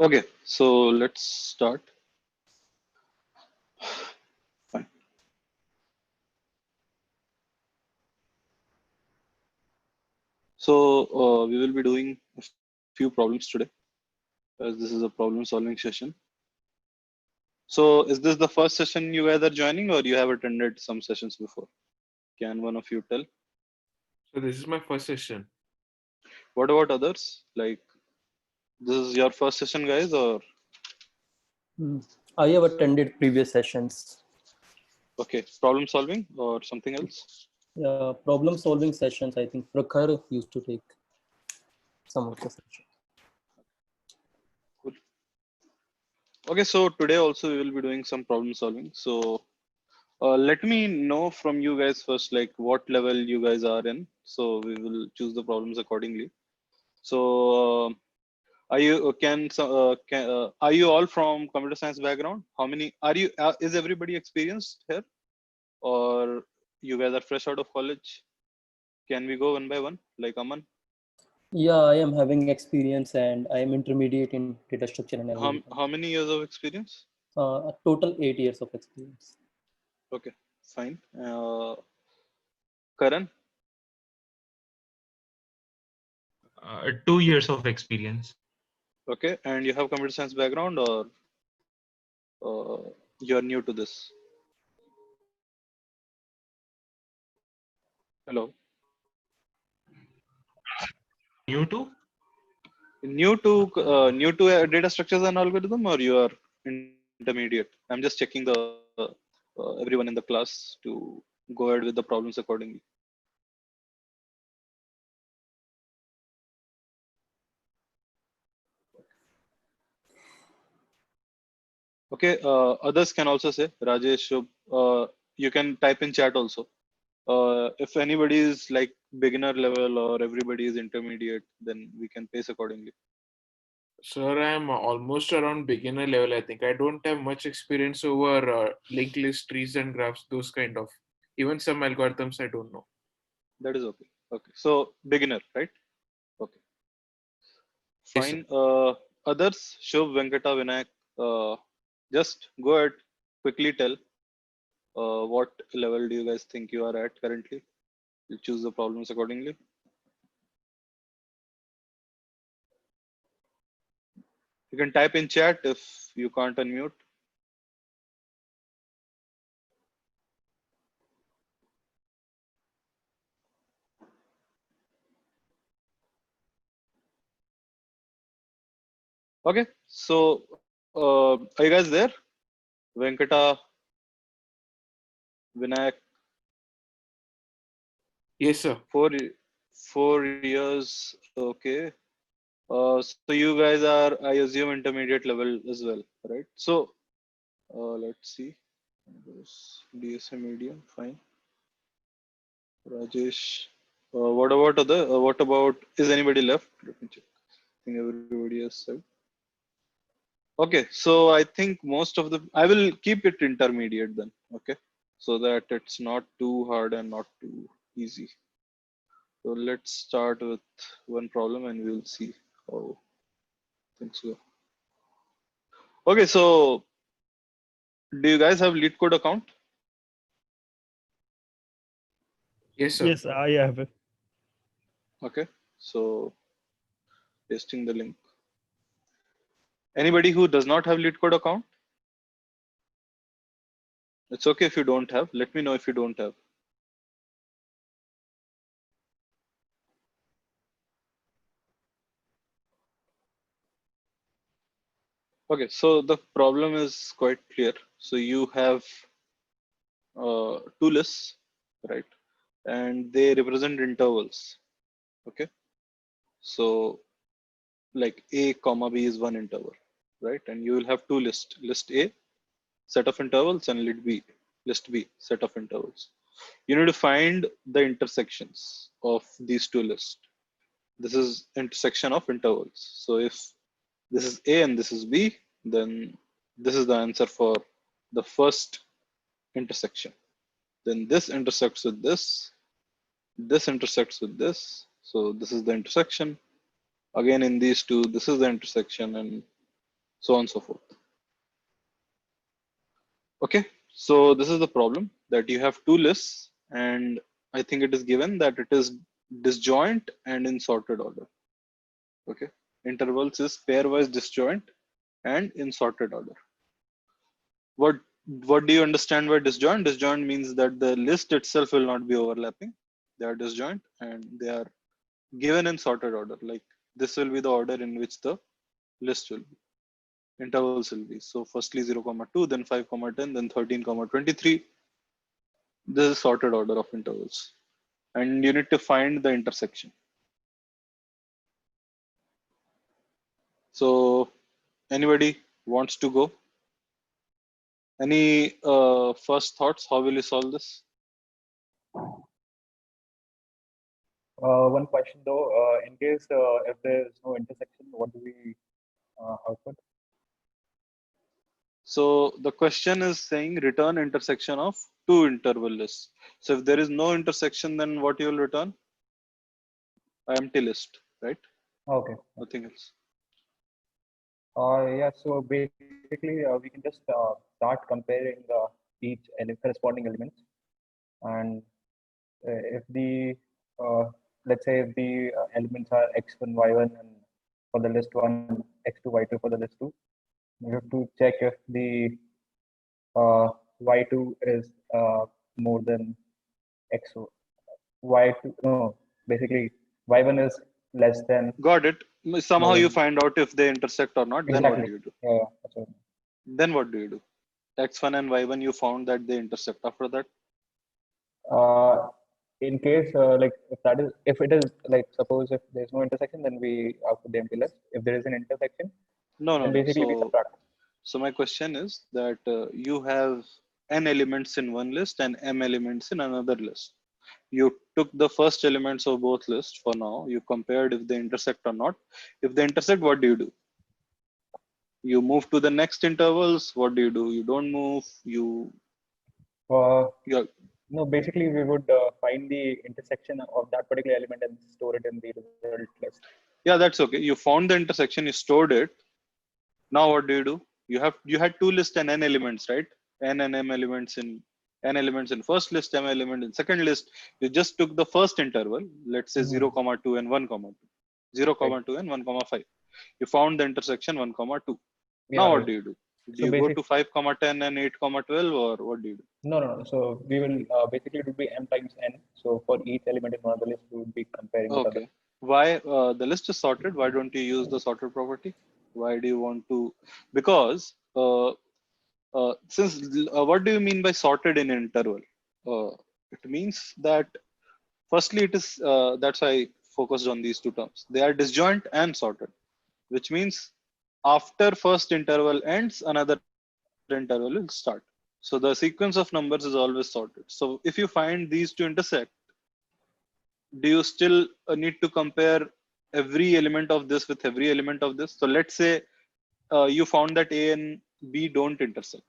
Okay, so let's start. Fine. So we will be doing a few problems today, as this is a problem-solving session. So is this the first session you guys are joining, or you have attended some sessions before? Can one of you tell? So this is my first session. What about others? Like this is your first session, guys, or Hmm. I have attended previous sessions. okay, problem solving or something else? Problem solving sessions. I think Prakhar used to take some of Okay, the sessions. cool. Okay, so today also we will be doing some problem solving. So let me know from you guys first, like what level you guys are in. So we will choose the problems accordingly. So are you are you all from computer science background? How many are you? Is everybody experienced here, or you guys are fresh out of college? Can we go one by one, like Aman? Yeah, I am having experience and I am intermediate in data structure and How algorithm. how many years of experience? A total 8 years of experience. Okay, fine. Karan, 2 years of experience. okay, and you have computer science background, or uh, you're new to this? Hello. You too? New to data structures and algorithm, or you are intermediate? I'm just checking the everyone in the class to go ahead with the problems accordingly. Okay, others can also say Rajesh. Shubh, you can type in chat also. If anybody is like beginner level or everybody is intermediate, then we can pace accordingly. Sir, I'm almost around beginner level, I think. I don't have much experience over linked list, trees and graphs, those kind of. Even some algorithms I don't know. That is okay. Okay, so beginner, right? Okay, Yes, sir. fine. Others, Shubh, Venkata, Vinayak, uh, just go ahead, quickly tell what level do you guys think you are at currently? You choose the problems accordingly. You can type in chat if you can't unmute. Okay, so are you guys there? Venkata, Vinayak, Yes, sir. four 4 years. Okay. So you guys are, I assume, intermediate level as well, right? So let's see. DSA medium, fine. Rajesh. What about other? What about, is anybody left? Let me check. I think everybody has said. Okay, so I think most of the, I will keep it intermediate then. Okay, so that it's not too hard and not too easy. So let's start with one problem and we'll see how things go. Okay, so do you guys have lead code account? Yes, sir. Yes, I have it. Okay, so pasting the link. Anybody who does not have lead code account? It's okay if you don't have. Let me know if you don't have. Okay, so the problem is quite clear. So you have two lists, right? And they represent intervals. Okay, so like A comma B is one interval, right? And you will have two lists: list A, set of intervals, and list B, set of intervals. You need to find the intersections of these two lists. This is intersection of intervals. So if this is A and this is B, then this is the answer for the first intersection. Then this intersects with this intersects with this. So this is the intersection. Again, in these two, this is the intersection, and so on and so forth. Okay, so this is the problem, that you have two lists, and I think it is given that it is disjoint and in sorted order. Okay, intervals is pairwise disjoint and in sorted order. What do you understand by disjoint? Disjoint means that the list itself will not be overlapping. They are disjoint and they are given in sorted order. Like this will be the order in which the list will be. Intervals will be. So firstly 0, 2, then 5, 10, then 13, 23. This is sorted order of intervals. And you need to find the intersection. So anybody wants to go? Any first thoughts? How will you solve this? One question though, in case if there is no intersection, what do we output? So the question is saying return intersection of two interval lists. So if there is no intersection, then what you will return? An empty list, right? Okay. Nothing else. Yeah. So basically, we can just start comparing each corresponding elements, and if the let's say if the elements are x1, y1, and for the list one, x2, y2 for the list two, we have to check if the y2 is more than x2. Y2, no, basically y1 is less than. Got it. Somehow you Mm. find out if they intersect or not. Then what Exactly. do you do? Yeah, that's what. Then what do you do? X1 and Y1, you found that they intersect. After that, In case if it is like, suppose if there's no intersection, then we output the empty list. If there is an intersection, no. then basically we subtract. So my question is that you have n elements in one list and m elements in another list. You took the first elements of both lists for now. You compared if they intersect or not. If they intersect, what do you do? You move to the next intervals. What do? You don't move. You No, basically we would find the intersection of that particular element and store it in the result list. yeah, that's okay. You found the intersection. You stored it. Now what do? You had two lists and n elements, right? N and m elements in n elements in first list, m element in second list. You just took the first interval, let's say 0, 2 and 1, 2. 0, Right. 2 and 1, 5. You found the intersection 1, 2. Yeah, Now right. what do? Do So you go to 5, 10 and 8, 12, or what do you do? No. So we will basically it would be m times n. So for each element in one of the list, we would be comparing with other. Okay. Why the list is sorted? Why don't you use the sorted property? Why do you want to? Because since what do you mean by sorted in interval? It means that firstly it is that's why I focused on these two terms. They are disjoint and sorted, which means after first interval ends, another interval will start. So the sequence of numbers is always sorted. So if you find these two intersect, do you still need to compare every element of this with every element of this? So let's say you found that A and B don't intersect.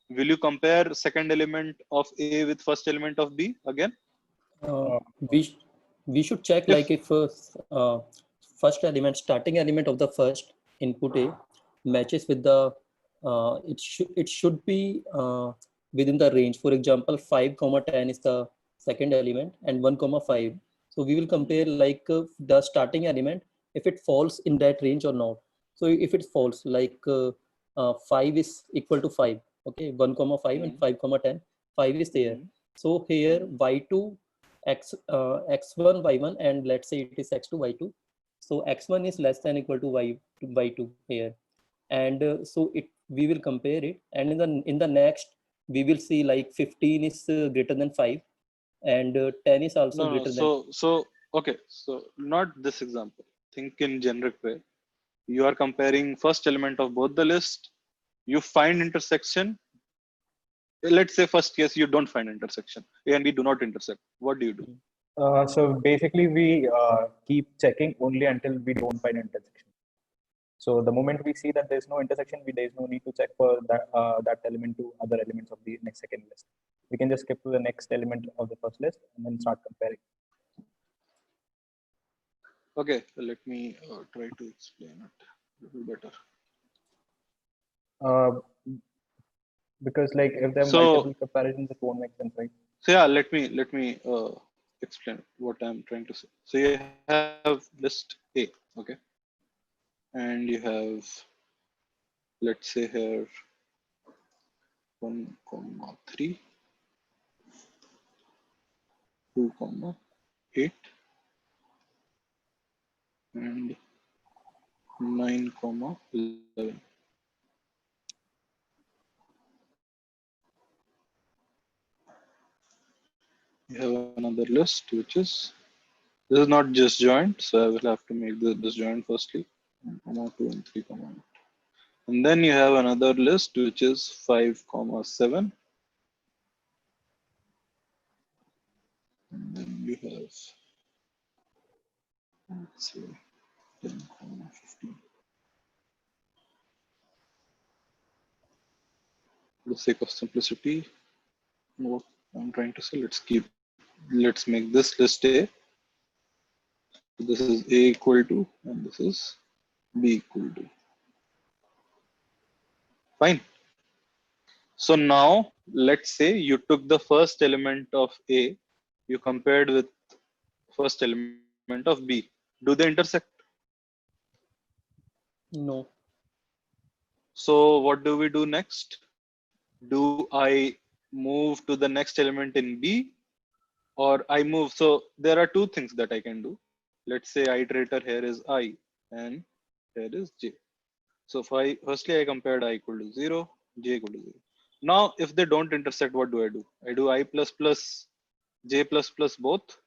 Will you compare second element of A with first element of B again? Uh, we sh- we should check If like if first element, starting element of the first input A matches with the it should be within the range. For example, 5 comma 10 is the second element and 1 comma 5. So we will compare like the starting element if it falls in that range or not. So if it falls, like 5 is equal to 5, okay, 1 comma 5 and 5 comma 10, 5 is there. So here y2 x1 y1, and let's say it is x2 y2. So x1 is less than equal to y2 here, and so it we will compare it, and in the next we will see like 15 is greater than 5, and 10 is also no, greater than. so okay, so not this example. Think in generic way. You are comparing first element of both the list. You find intersection. Let's say first case you don't find intersection. A and B do not intersect. What do? So basically, we keep checking only until we don't find intersection. So the moment we see that there's no intersection, there is no need to check for that element to other elements of the next second list. We can just skip to the next element of the first list and then start comparing. Okay, let me try to explain it a little better. Uh, because like if there are So- multiple comparisons, it won't make sense, right? So yeah, let me explain what I'm trying to say. So you have list A, okay, and you have, let's say here, 1,3, 2,8, and 9,11. You have another list which is, this is not just joint, so I will have to make this joint firstly, 1,2 and 3, 8. And then you have another list which is 5,7. And then you have, let's say, 10,15. For the sake of simplicity, what I'm trying to say, let's make this list A. This is A equal to, and this is B equal to. Fine. So now let's say you took the first element of A, you compared with first element of B. Do they intersect? No. So what do we do next? Do I move to the next element in B, or I move? So there are two things that I can do. Let's say iterator here is I and here is J. So if firstly I compared I equal to 0, J equal to 0. Now if they don't intersect, what do? I do I plus plus J plus plus both.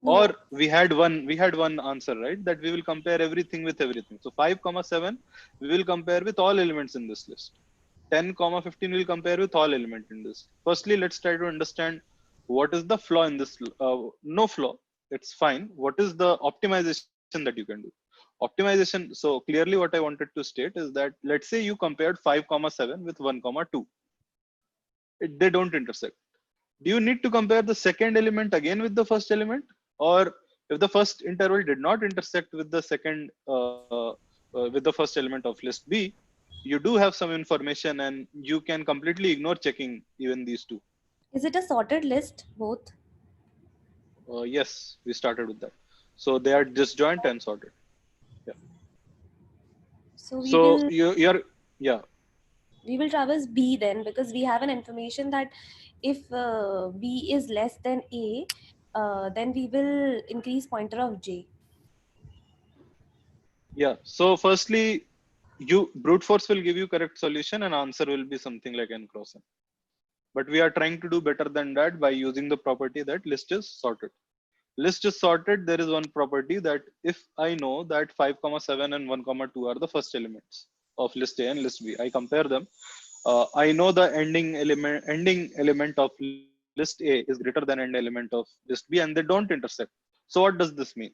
Or we had one answer, right? That we will compare everything with everything. So 5,7 we will compare with all elements in this list. 10,15 will compare with all element in this. Firstly, let's try to understand what is the flaw in this. No flaw, it's fine. What is the optimization that you can do? Optimization. So clearly what I wanted to state is that let's say you compared 5,7 with 1,2. They don't intersect. Do you need to compare the second element again with the first element? Or if the first interval did not intersect with the second, with the first element of list B, you do have some information and you can completely ignore checking even these two. Is it a sorted list, both? Yes, we started with that. So they are disjoint and sorted. Yeah. So we So will yeah. we will traverse B then, because we have an information that if B is less than A, then we will increase pointer of J. Yeah. So firstly, you brute force will give you correct solution and answer will be something like n cross n. But we are trying to do better than that by using the property that list is sorted. List is sorted. There is one property that if I know that 5,7 and 1,2 are the first elements of list A and list B, I compare them. I know the ending element of list A is greater than end element of list B, and they don't intersect. So what does this mean?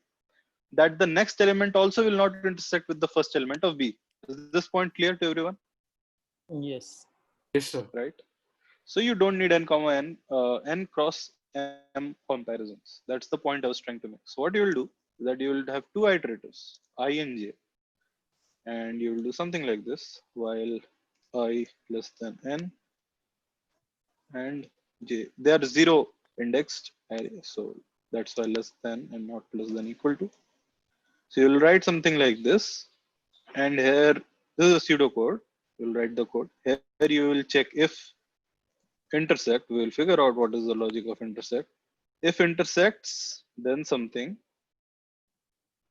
That the next element also will not intersect with the first element of B. Is this point clear to everyone? Yes. Yes, sir. Right. So you don't need n comma n, n cross m comparisons. That's the point I was trying to make. So what you will do is that you will have two iterators, I and j, and you will do something like this while I less than n and j. They are zero indexed array, so that's why less than and not less than equal to. So you'll write something like this, and here this is a pseudocode. You'll write the code. Here you will check if intersect. We will figure out what is the logic of intersect. If intersects, then something.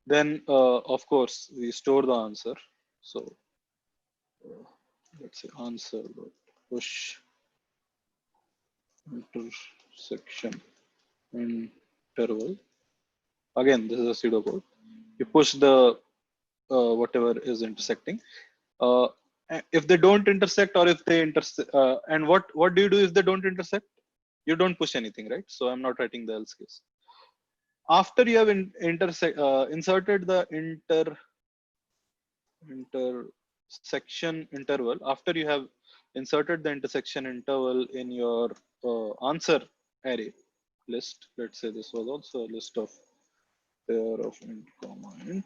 Then of course we store the answer. So let's say answer dot push intersection interval. Again, this is a pseudocode. You push the whatever is intersecting. Uh, if they don't intersect, or if they intersect, and what do you do if they don't intersect? You don't push anything, right? So I'm not writing the else case. After you have inserted the intersection interval, after you have inserted the intersection interval in your answer array list, let's say this was also a list of pair of int comma int.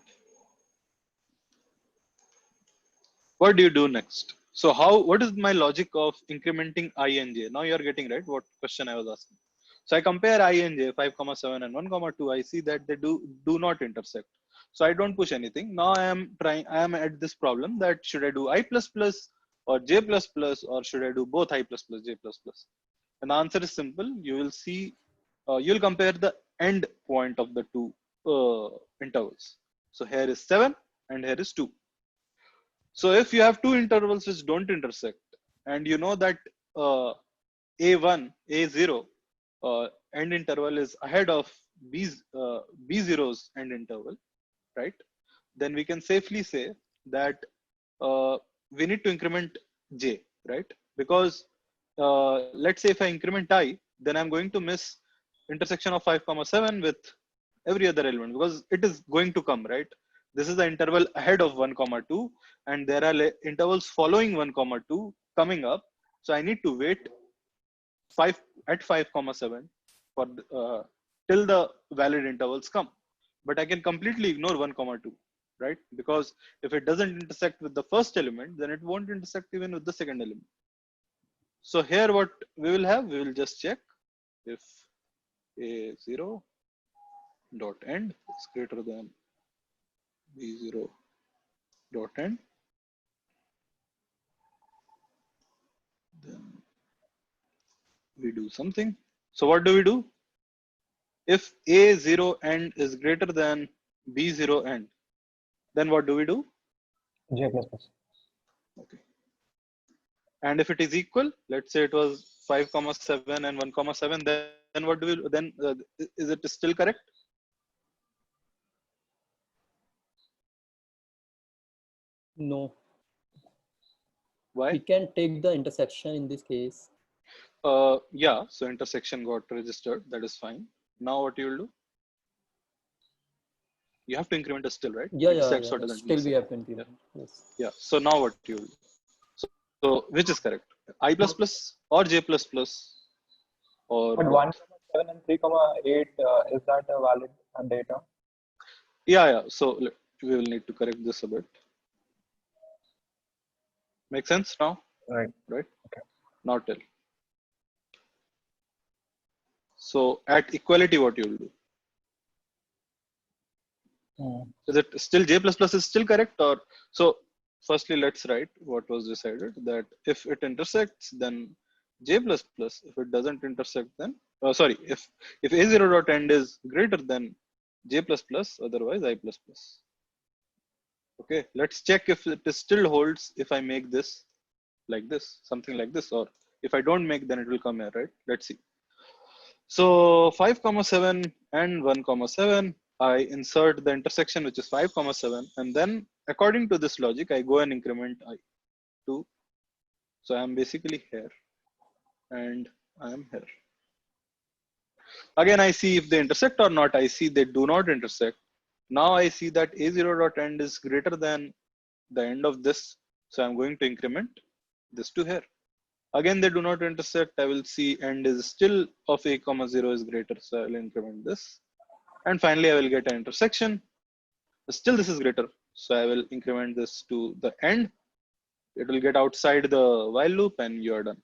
What do you do next? So what is my logic of incrementing I and j? Now you're getting right what question I was asking. So I compare I and j, 5,7 and 1,2. I see that they do not intersect. So I don't push anything. Now I am at this problem that should I do I plus plus or j plus plus, or should I do both I plus plus j plus plus? And the answer is simple. You will see, you'll compare the end point of the two intervals. So here is 7 and here is 2. So if you have two intervals which don't intersect, and you know that A1, A0 end interval is ahead of B0's end interval, right? Then we can safely say that we need to increment J, right? Because let's say if I increment I, then I'm going to miss intersection of 5,7 with every other element, because it is going to come, right? This is the interval ahead of 1,2, and there are intervals following 1,2 coming up. So I need to wait 5,7 for till the valid intervals come. But I can completely ignore 1,2, right? Because if it doesn't intersect with the first element, then it won't intersect even with the second element. So here what we will just check if A0 dot end is greater than B0 dot end, then we do something. So what do? If A0 end is greater than B0 end, then what do we do? J plus plus. Okay. And if it is equal, let's say it was 5,7 and 1,7, then what do we, then is it still correct? No, Why? we can take the intersection in this case. Yeah, so intersection got registered, that is fine. Now what you will do? You have to increment it still, right? Yeah. Intersects or doesn't Still we intersect. have to increment. Yes. Yeah, so now what you will do? So which is correct? I plus plus or J plus plus or But both? 1,7 and 3,8 is that a valid data? Yeah. So we will need to correct this a bit. Make sense now? Right. Right? Okay. Now tell. So at equality, what you will do? Is it still J plus plus is still correct, or so? Firstly, let's write what was decided, that if it intersects, then J plus plus. If it doesn't intersect, then sorry, if A0 dot end is greater than J plus plus, otherwise I plus plus. Okay, let's check if it still holds if I make this like this, something like this, or if I don't make, then it will come here, right? Let's see. So 5,7 and 1,7, I insert the intersection, which is 5,7, and then according to this logic, I go and increment I2. So I'm basically here, and I am here. Again, I see if they intersect or not. I see they do not intersect. Now I see that A0 dot end is greater than the end of this. So I'm going to increment this to here. Again, they do not intersect. I will see end is still of A comma 0 is greater. So I will increment this. And finally, I will get an intersection. Still, this is greater. So I will increment this to the end. It will get outside the while loop and you are done.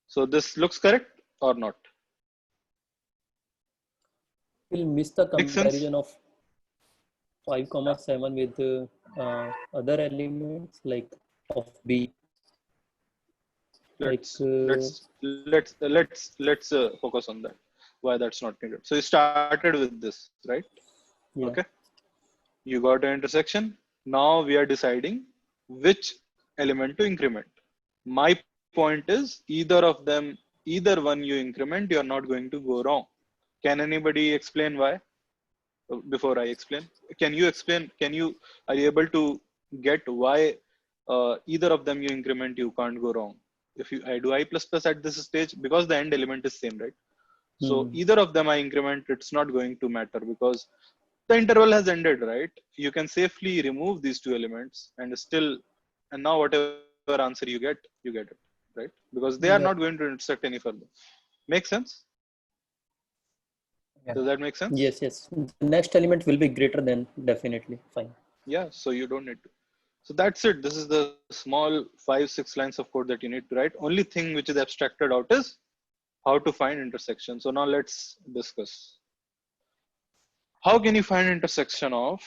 So this looks correct or not? We'll miss the Makes sense? comparison of 5,7 with other elements like of B. Let's Like, focus on that. Why that's not needed. So you started with this, right? yeah. Okay. You got an intersection. Now we are deciding which element to increment. My point is either one you increment, you are not going to go wrong. Can anybody explain why? Before I explain, can you explain? Are you able to get why either of them you increment, you can't go wrong? If I do I plus plus at this stage, because the end element is same, right? So either of them I increment, it's not going to matter because the interval has ended, right? You can safely remove these two elements and now whatever answer you get it, right? Because they are Yeah. not going to intersect any further. Make sense? Yes. Does that make sense? Yes. The next element will be greater than, definitely. Fine. Yeah, so you don't need to. So that's it. This is the small 5-6 lines of code that you need to write. Only thing which is abstracted out is how to find intersection. So now let's discuss. How can you find intersection of?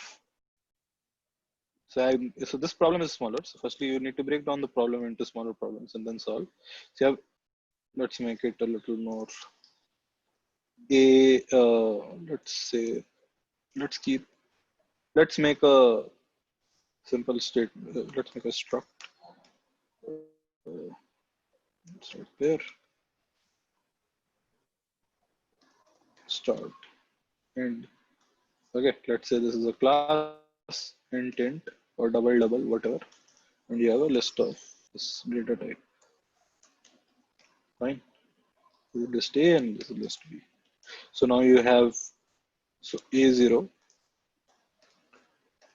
So this problem is smaller. So firstly, you need to break down the problem into smaller problems and then solve. So you have, let's make it a little more. Let's say, let's make a simple state. Let's make a struct. It's right there. Start and okay. Let's say this is a class intent or double whatever, and you have a list of this data type. Fine. This is list A and this is list B. So now you have so A0.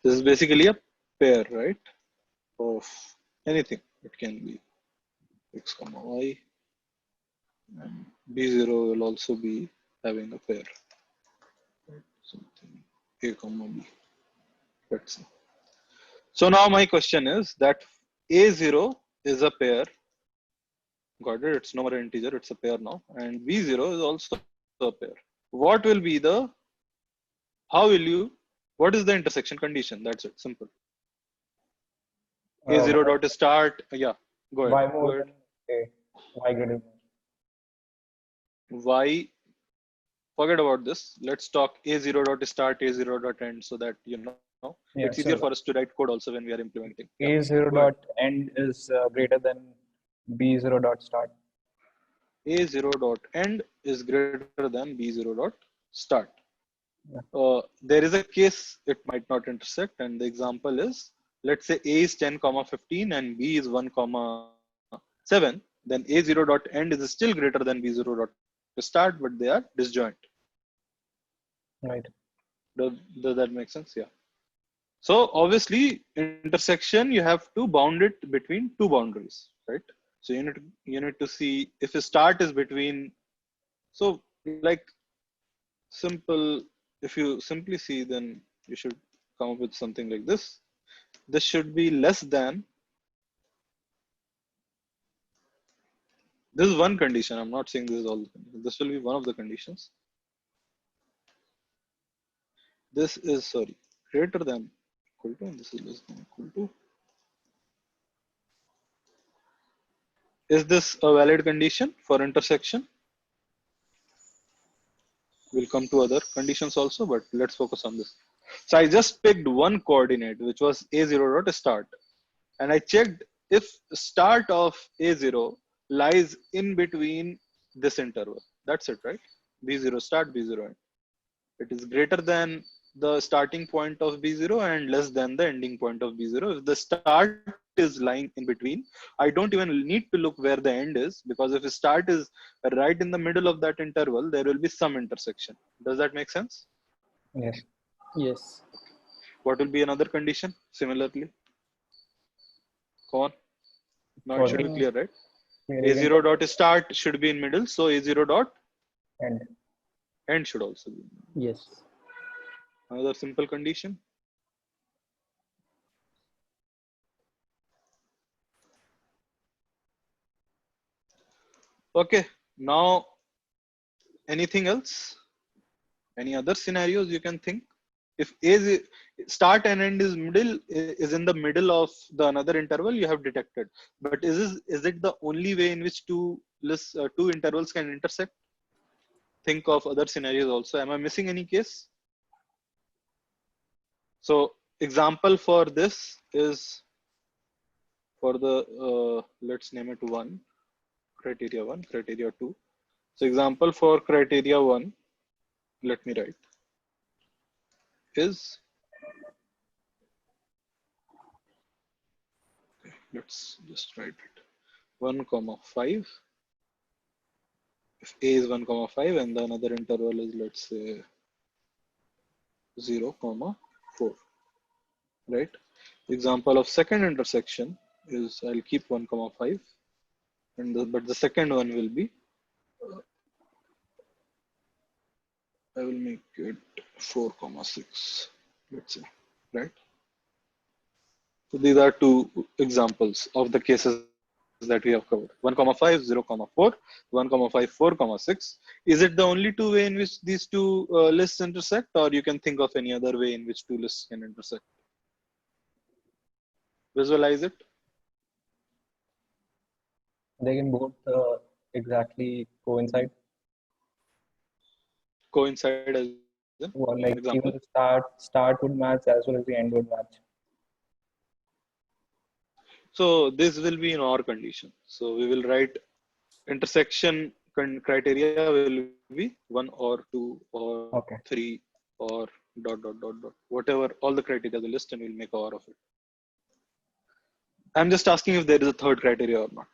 This is basically a pair, right? Of anything. It can be X comma Y, and B0 will also be having a pair. Something A comma B. Let's see. So now my question is that A0 is a pair. Got it? It's no more an integer, it's a pair now. And B0 is also a pair. What will be the, how will you, what is the intersection condition? That's it, simple. A0 dot start, yeah, go ahead. Y more than A, Y greater than. Y, forget about this. Let's talk A0 dot start, A0 dot end so that, you know, Yeah, it's easier so for us to write code also when we are implementing. Yeah. A0 Go ahead. dot end is greater than B0 dot start. A0 dot end is greater than B0 dot start. Yeah. There is a case it might not intersect, and the example is, let's say A is 10 comma 15 and B is 1 comma 7, then A0 dot end is still greater than B0 dot start, but they are disjoint. Right. Does that make sense? Yeah. So obviously intersection, you have to bound it between two boundaries, right? So you need to see if a start is between, so like simple, if you simply see, then you should come up with something like this. This should be less than, this is one condition. I'm not saying this is all. This will be one of the conditions. This is, sorry, greater than equal to, and this is less than equal to. Is this a valid condition for intersection? We'll come to other conditions also, but let's focus on this. So I just picked one coordinate, which was A0 dot start. And I checked if start of A0 lies in between this interval. That's it, right? B0 start, B0 end. It is greater than the starting point of B0 and less than the ending point of B0. If the start is lying in between, I don't even need to look where the end is, because if the start is right in the middle of that interval, there will be some intersection. Does that make sense? Yes. Yes. What will be another condition similarly? Go on. Now it should be clear, right? A0 dot start should be in middle, so A0 dot end should also be. Yes. Another simple condition. Okay, now anything else? Any other scenarios you can think? If A start and end is is in the middle of the another interval, you have detected. But is it the only way in which two intervals can intersect? Think of other scenarios also. Am I missing any case? So example for this is for the let's name it 1, criteria 1, criteria 2. So example for criteria 1, let me write, is, let's just write it 1 comma 5. If A is 1 comma 5 and the another interval is, let's say, 0 comma 4, right? Example of second intersection is, I'll keep 1 comma 5, and but the second one will be, I will make it 4 comma 6, let's say, right? So these are two examples of the cases that we have covered. 1,5, 0,4, 1,5, 4,6. Is it the only two way in which these two lists intersect, or you can think of any other way in which two lists can intersect? Visualize it. They can both exactly coincide. Coincide as in Well, like example. even the start would match as well as the end would match. So this will be in OR condition. So we will write intersection criteria will be 1 or 2 or Okay. 3 or ... whatever all the criteria the list, and we'll make OR of it. I'm just asking if there is a third criteria or not,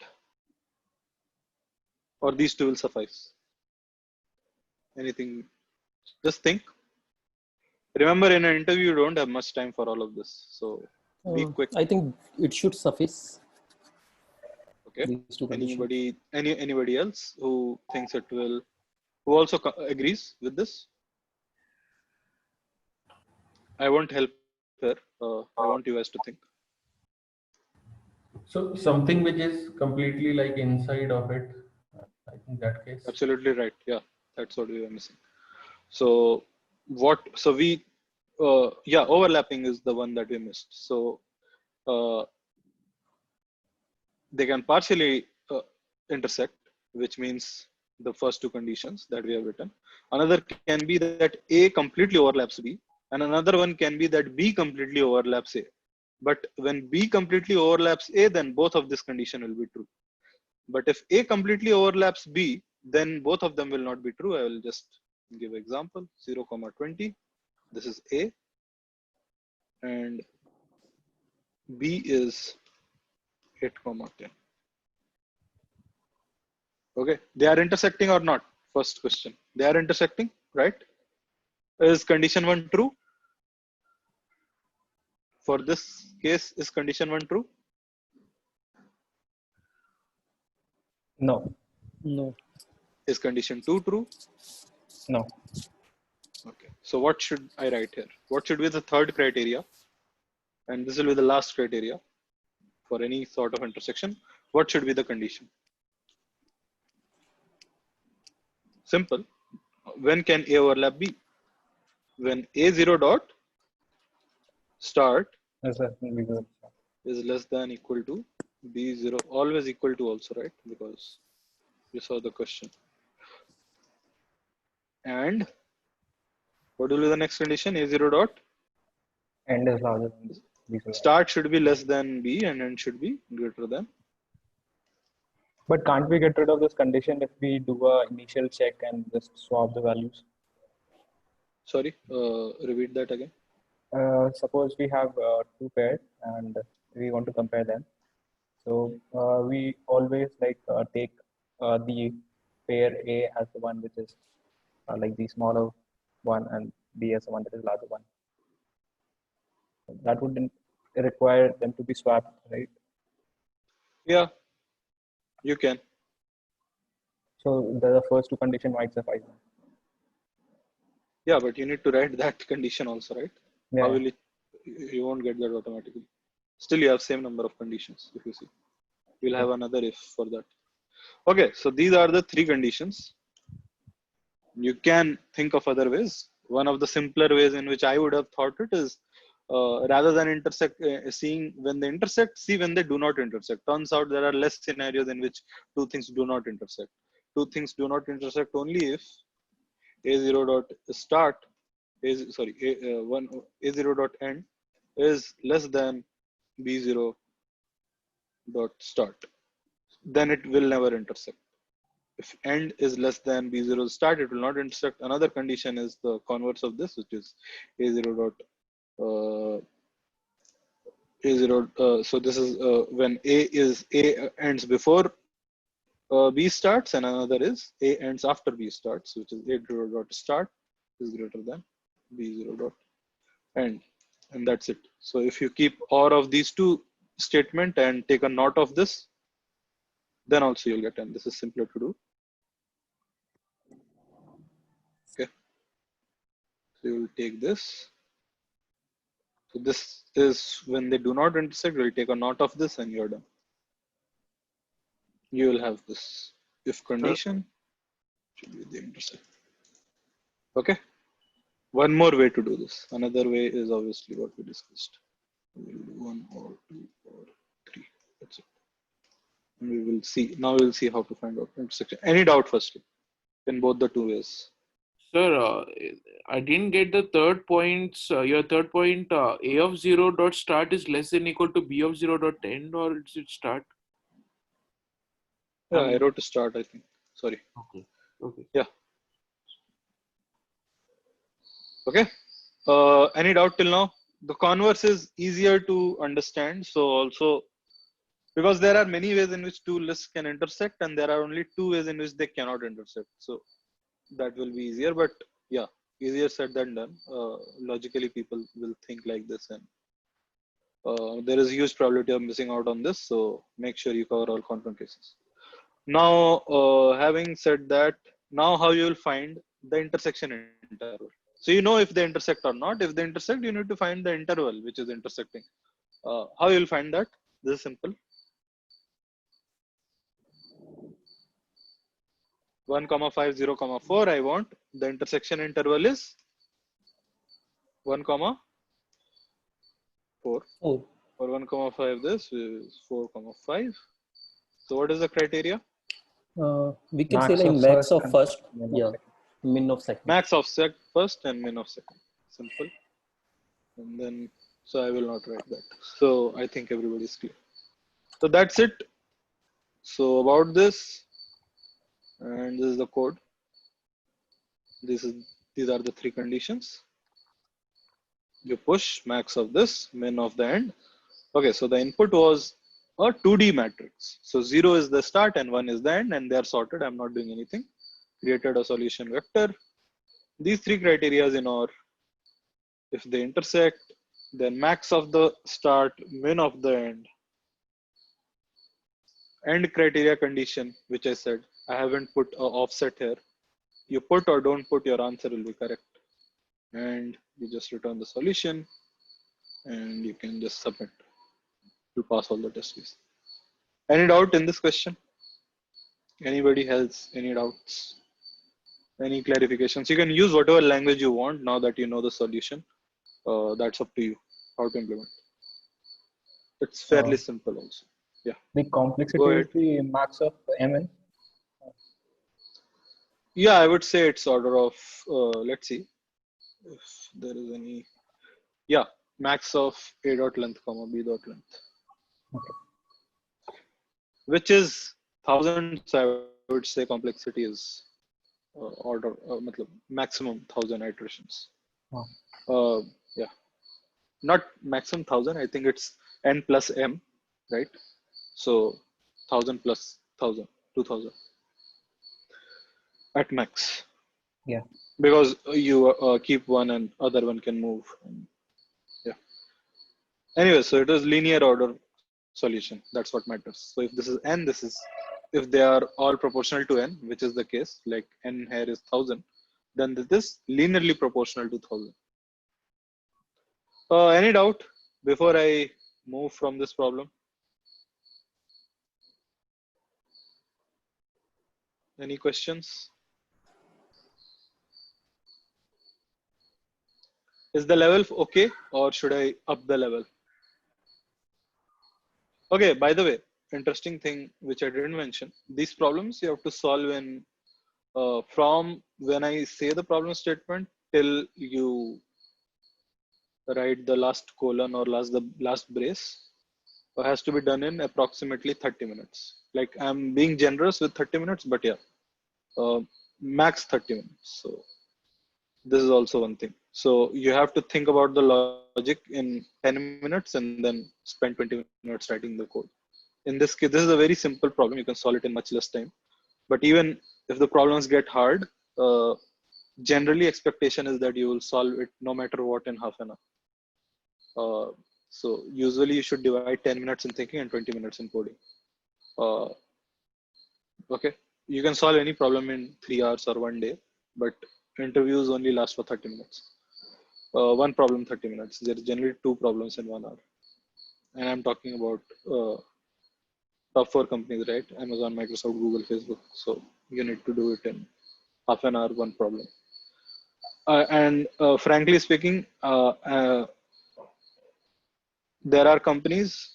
or these two will suffice. Anything? Just think. Remember, in an interview, you don't have much time for all of this, so be quick. I think it should suffice. Okay. These two conditions. Anybody else who thinks it will, who also agrees with this? I won't help here. I want you guys to think. So something which is completely like inside of it, I think that case. Absolutely right. Yeah, that's what we were missing. So we overlapping is the one that we missed. So they can partially intersect, which means the first two conditions that we have written. Another can be that A completely overlaps B, and another one can be that B completely overlaps A. But when B completely overlaps A, then both of this condition will be true. But if A completely overlaps B, then both of them will not be true. I will just give example 0, 20. This is A, and B is 8, 10. Okay, they are intersecting or not? First question. They are intersecting, right? Is condition 1 true? For this case, is condition 1 true? No. No. Is condition 2 true? No. Okay, so what should I write here? What should be the third criteria? And this will be the last criteria for any sort of intersection. What should be the condition? Simple. When can A overlap B? When A0 dot start Yes, sir. We will. is less than equal to B0, always equal to also, right? Because you saw the question. And what will be the next condition? A0 dot End is larger than B0. start should be less than B and end should be greater than. But can't we get rid of this condition if we do a initial check and just swap the values? Sorry, repeat that again. Suppose we have two pairs and we want to compare them. So we always take the pair A as the one which is like the smaller one and B as the one that is larger one. That would require them to be swapped, right? Yeah, you can. So the first two condition might suffice. Yeah, but you need to write that condition also, right? Yeah. How will it? You won't get that automatically. Still, you have same number of conditions. If you see, you'll have another if for that. Okay, so these are the three conditions. You can think of other ways. One of the simpler ways in which I would have thought it is rather than seeing when they intersect, see when they do not intersect. Turns out there are less scenarios in which two things do not intersect. Two things do not intersect only if A0 dot start is sorry A0 dot end is less than B0 dot start. Then it will never intersect. If end is less than B0 start, it will not intersect. Another condition is the converse of this, which is A0 dot A0. So this is when A ends before B starts, and another is A ends after B starts, which is A0 dot start is greater than B0 dot end, and that's it. So if you keep OR of these two statement and take a knot of this, then also you'll get end. This is simpler to do. Okay. So you'll take this So this is when they do not intersect, we'll take a knot of this and you're done. You will have this if condition should be the intersect. Okay. One more way to do this. Another way is obviously what we discussed. We'll do 1 or 2 or 3. That's it. And we will see. Now we'll see how to find out intersection. Any doubt firstly in both the two ways? Sir, I didn't get the third points. Your third point, a of 0 dot start is less than equal to b of 0 dot end, or is it start? Yeah, I wrote to start, I think. Sorry. Okay. Okay. Yeah. Okay. Any doubt till now? The converse is easier to understand. So also, because there are many ways in which two lists can intersect, and there are only two ways in which they cannot intersect. So that will be easier. But yeah, easier said than done. Logically, people will think like this, and there is a huge probability of missing out on this. So make sure you cover all confirmed cases. Now, having said that, now how you will find the intersection interval. So you know if they intersect or not. If they intersect, you need to find the interval which is intersecting. How you will find that? This is simple. 1, 5, 0, 4. I want the intersection interval is 1, 4. Oh, For 1, 5, this is 4, 5. So what is the criteria? we can say Max like of max first of and first, min of yeah, second. min of second. Max of first and min of second. Simple. And then, so I will not write that. So I think everybody is clear. So that's it. So about this, and this is the code. These are the three conditions. You push max of this, min of the end. Okay, so the input was a 2D matrix. So 0 is the start and 1 is the end, and they are sorted. I'm not doing anything. Created a solution vector. These three criteria in OR. If they intersect, then max of the start, min of the end criteria condition, which I said, I haven't put an offset here. You put or don't put, your answer will be correct. And you just return the solution and you can just submit to pass all the test cases. Any doubt in this question? Anybody has any doubts? Any clarifications? You can use whatever language you want now that you know the solution. That's up to you how to implement. It's fairly simple also. Yeah. The Go complexity ahead. is the max of mn. Yeah, I would say it's order of, let's see if there is any, yeah, max of a dot length comma b dot length. Okay. Which is thousands, I would say complexity is order, maximum 1000 iterations. Oh. Yeah, not maximum 1000, I think it's n plus m, right? So 1000 plus 1000, 2000 at max. Yeah. Because you keep one and other one can move. Yeah. Anyway, so it is linear order solution. That's what matters. So if this is n, this is, if they are all proportional to n, which is the case, like n here is 1000, then this is linearly proportional to 1000. Any doubt before I move from this problem? Any questions? Is the level okay, or should I up the level? Okay, by the way, interesting thing which I didn't mention, these problems you have to solve in from when I say the problem statement till you write the last colon or the last brace has to be done in approximately 30 minutes. Like I'm being generous with 30 minutes, but yeah, max 30 minutes. So this is also one thing. So you have to think about the logic in 10 minutes and then spend 20 minutes writing the code. In this case, this is a very simple problem. You can solve it in much less time. But even if the problems get hard, generally expectation is that you will solve it no matter what in half an hour. So usually you should divide 10 minutes in thinking and 20 minutes in coding. Okay, you can solve any problem in 3 hours or one day, but interviews only last for 30 minutes. one problem 30 minutes. There's generally two problems in 1 hour. And I'm talking about top 4 companies, right? Amazon, Microsoft, Google, Facebook. So you need to do it in half an hour, one problem. And frankly speaking, there are companies.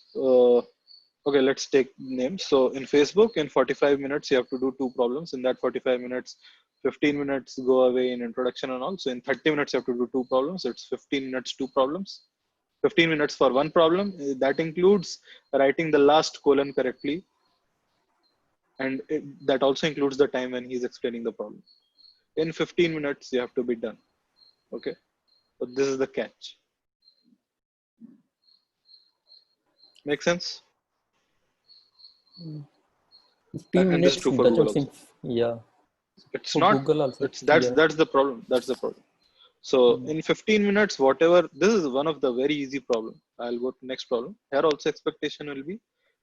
Okay, let's take names. So in Facebook, in 45 minutes, you have to do 2 problems. In that 45 minutes, 15 minutes go away in introduction and all. So in 30 minutes, you have to do 2 problems. It's 15 minutes, 2 problems. 15 minutes for one problem. That includes writing the last colon correctly. And that also includes the time when he's explaining the problem. In 15 minutes, you have to be done. Okay. But this is the catch. Make sense? 15 And this minutes is true for doesn't Google seem, also. yeah. It's For not. Google also. That's Yeah. the problem. That's the problem. So in 15 minutes, whatever. This is one of the very easy problem. I'll go to next problem. Here also expectation will be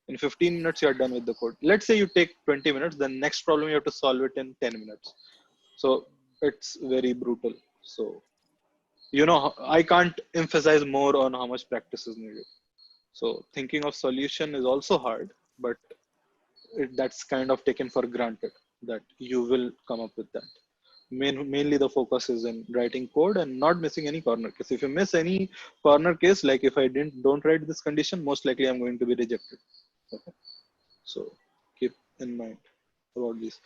in 15 minutes you are done with the code. Let's say you take 20 minutes. The next problem you have to solve it in 10 minutes. So it's very brutal. So I can't emphasize more on how much practice is needed. So thinking of solution is also hard, but that's kind of taken for granted that you will come up with that. Mainly the focus is in writing code and not missing any corner case. If you miss any corner case, like if I don't write this condition, most likely I'm going to be rejected. Okay. So keep in mind about these.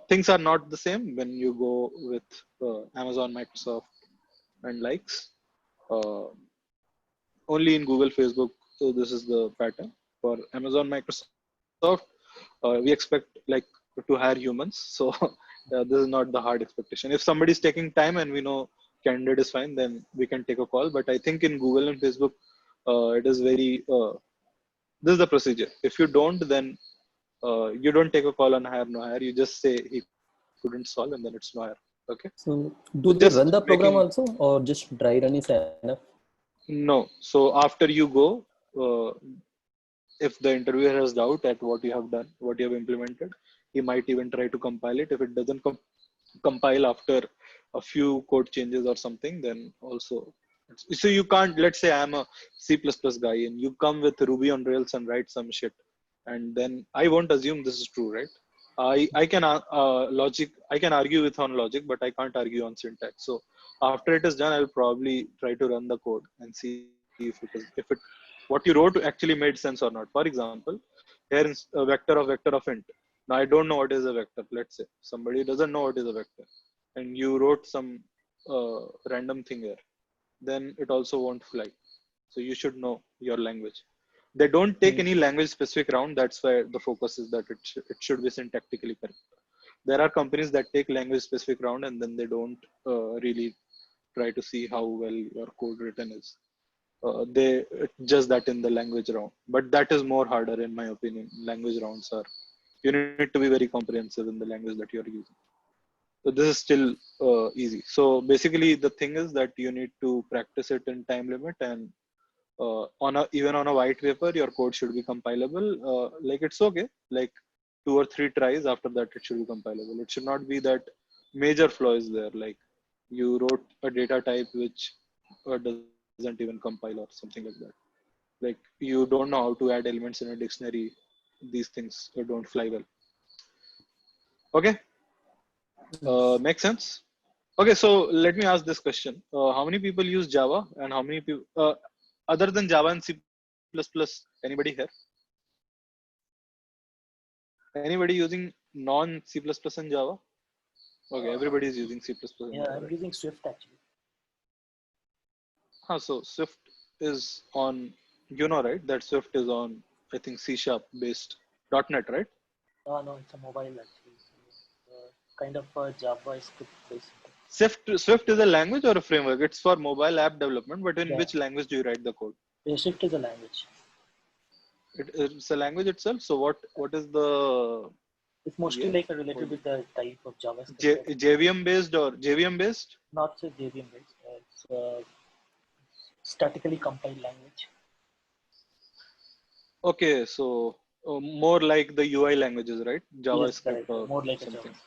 Things are not the same when you go with Amazon, Microsoft, and likes. Only in Google, Facebook, so this is the pattern. For Amazon, Microsoft, we expect like to hire humans. So this is not the hard expectation. If somebody is taking time and we know candidate is fine, then we can take a call. But I think in Google and Facebook, it is very, this is the procedure. If you don't, then you don't take a call on hire, no hire. You just say he couldn't solve and then it's no hire. Okay. So do So they just run the program making- also or just dry run is enough? No. So after you go, if the interviewer has doubt at what you have done, what you have implemented, he might even try to compile it. If it doesn't compile after a few code changes or something, then also. So you can't, let's say I'm a C++ guy and you come with Ruby on Rails and write some shit. And then I won't assume this is true, right? I can I can argue with on logic, but I can't argue on syntax. So after it is done, I'll probably try to run the code and see if what you wrote actually made sense or not. For example, here is a vector of int. Now I don't know what is a vector. Let's say somebody doesn't know what is a vector, and you wrote some random thing here, then it also won't fly. So you should know your language. They don't take any language specific round. That's why the focus is that it should be syntactically correct. There are companies that take language specific round and then they don't really try to see how well your code written is. They just that in the language round, but that is more harder in my opinion. Language rounds are, you need to be very comprehensive in the language that you're using. So this is still easy. So basically the thing is that you need to practice it in time limit, and even on a white paper, your code should be compilable. Like it's okay, like 2 or 3 tries after that it should be compilable. It should not be that major flaw is there, like you wrote a data type which doesn't even compile or something like that. Like you don't know how to add elements in a dictionary. These things don't fly well. Okay. Makes sense. Okay, so let me ask this question: how many people use Java, and how many people other than Java and C++? Anybody here? Anybody using non C++ and Java? Okay, everybody is using C++ and Yeah, Java. I'm Right? using Swift actually. So Swift is on, right? That Swift is on, I think, C# based .NET, right? No, it's a mobile actually. So, kind of a JavaScript based. Swift is a language or a framework? It's for mobile app development, but in Yeah. which language do you write the code? Swift is a language. It's a language itself. So what is the It's mostly Yeah. like related with the type of JavaScript. JVM based or JVM based? Not so JVM based. It's statically compiled language. Okay, so more like the UI languages, right? JavaScript correct. or More like a something. JavaScript.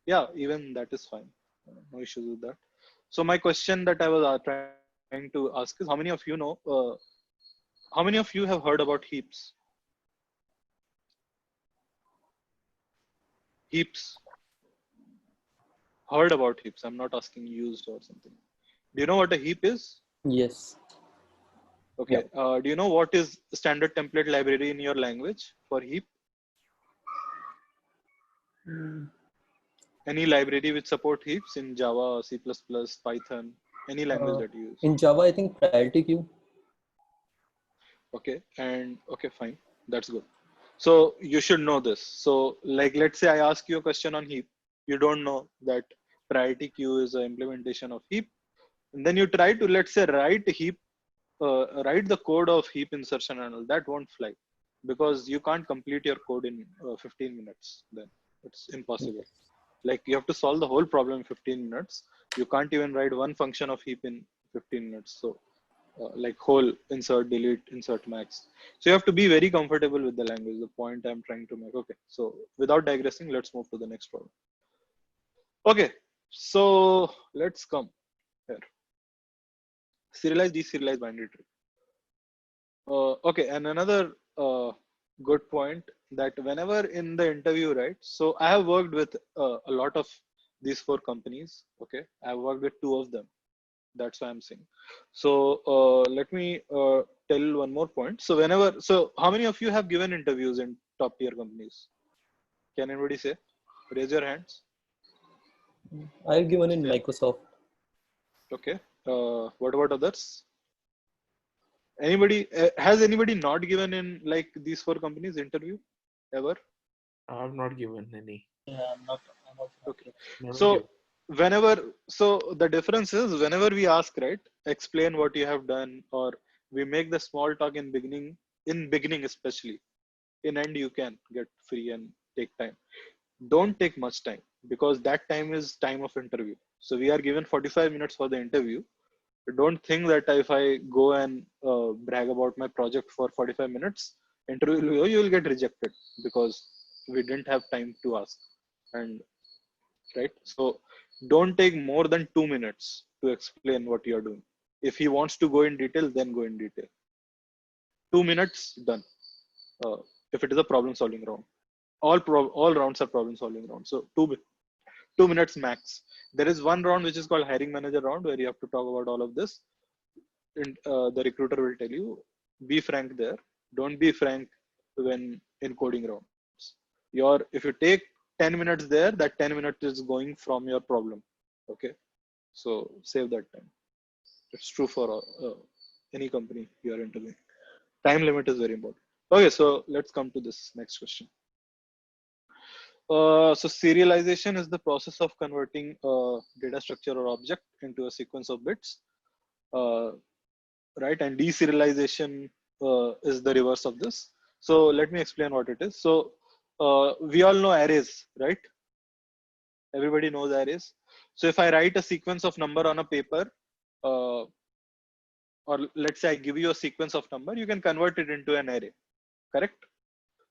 Yeah, even that is fine. No issues with that. So my question that I was trying to ask is, how many of you know? How many of you have heard about heaps? Heaps. Heard about heaps. I'm not asking used or something. Do you know what a heap is? Yes. Okay. Do you know what is standard template library in your language for heap? Any library which support heaps in Java, C++, Python, any language that you use? In Java, I think priority queue. Okay. And okay, fine. That's good. So you should know this. So like, let's say I ask you a question on heap. You don't know that priority queue is an implementation of heap. And then you try to, let's say, write the code of heap insertion and all. That won't fly because you can't complete your code in 15 minutes. Then it's impossible. Like you have to solve the whole problem in 15 minutes. You can't even write one function of heap in 15 minutes. So like whole insert, delete, insert, max. So you have to be very comfortable with the language. The point I'm trying to make. Okay. So without digressing, let's move to the next problem. Okay. So let's come here. Serialized, deserialized binary tree. Okay, and another good point that whenever in the interview, right? So I have worked with a lot of these 4 companies. Okay, I have worked with 2 of them. That's why I'm saying. So let me tell one more point. So so how many of you have given interviews in top tier companies? Can anybody say? Raise your hands. I've given in Microsoft. Okay. What about others? Anybody has anybody not given in like these 4 companies interview ever? I've not given any. Yeah, I'm also not Okay. sure. So the difference is whenever we ask, right, explain what you have done, or we make the small talk in beginning especially. In end you can get free and take time. Don't take much time because that time is time of interview. So we are given 45 minutes for the interview. Don't think that if I go and brag about my project for 45 minutes, interview you will get rejected because we didn't have time to ask. And right, so don't take more than 2 minutes to explain what you are doing. If he wants to go in detail, then go in detail. 2 minutes, done. If it is a problem solving round, all rounds are problem solving rounds. So 2 minutes max. There is one round which is called hiring manager round where you have to talk about all of this. And the recruiter will tell you, be frank there. Don't be frank when in coding rounds. If you take 10 minutes there, that 10 minutes is going from your problem. Okay. So save that time. It's true for any company you are interviewing. Time limit is very important. Okay. So let's come to this next question. So serialization is the process of converting a data structure or object into a sequence of bits, right? And deserialization is the reverse of this. So let me explain what it is. So we all know arrays, right? Everybody knows arrays. So if I write a sequence of number on a paper, or let's say I give you a sequence of number, you can convert it into an array, correct?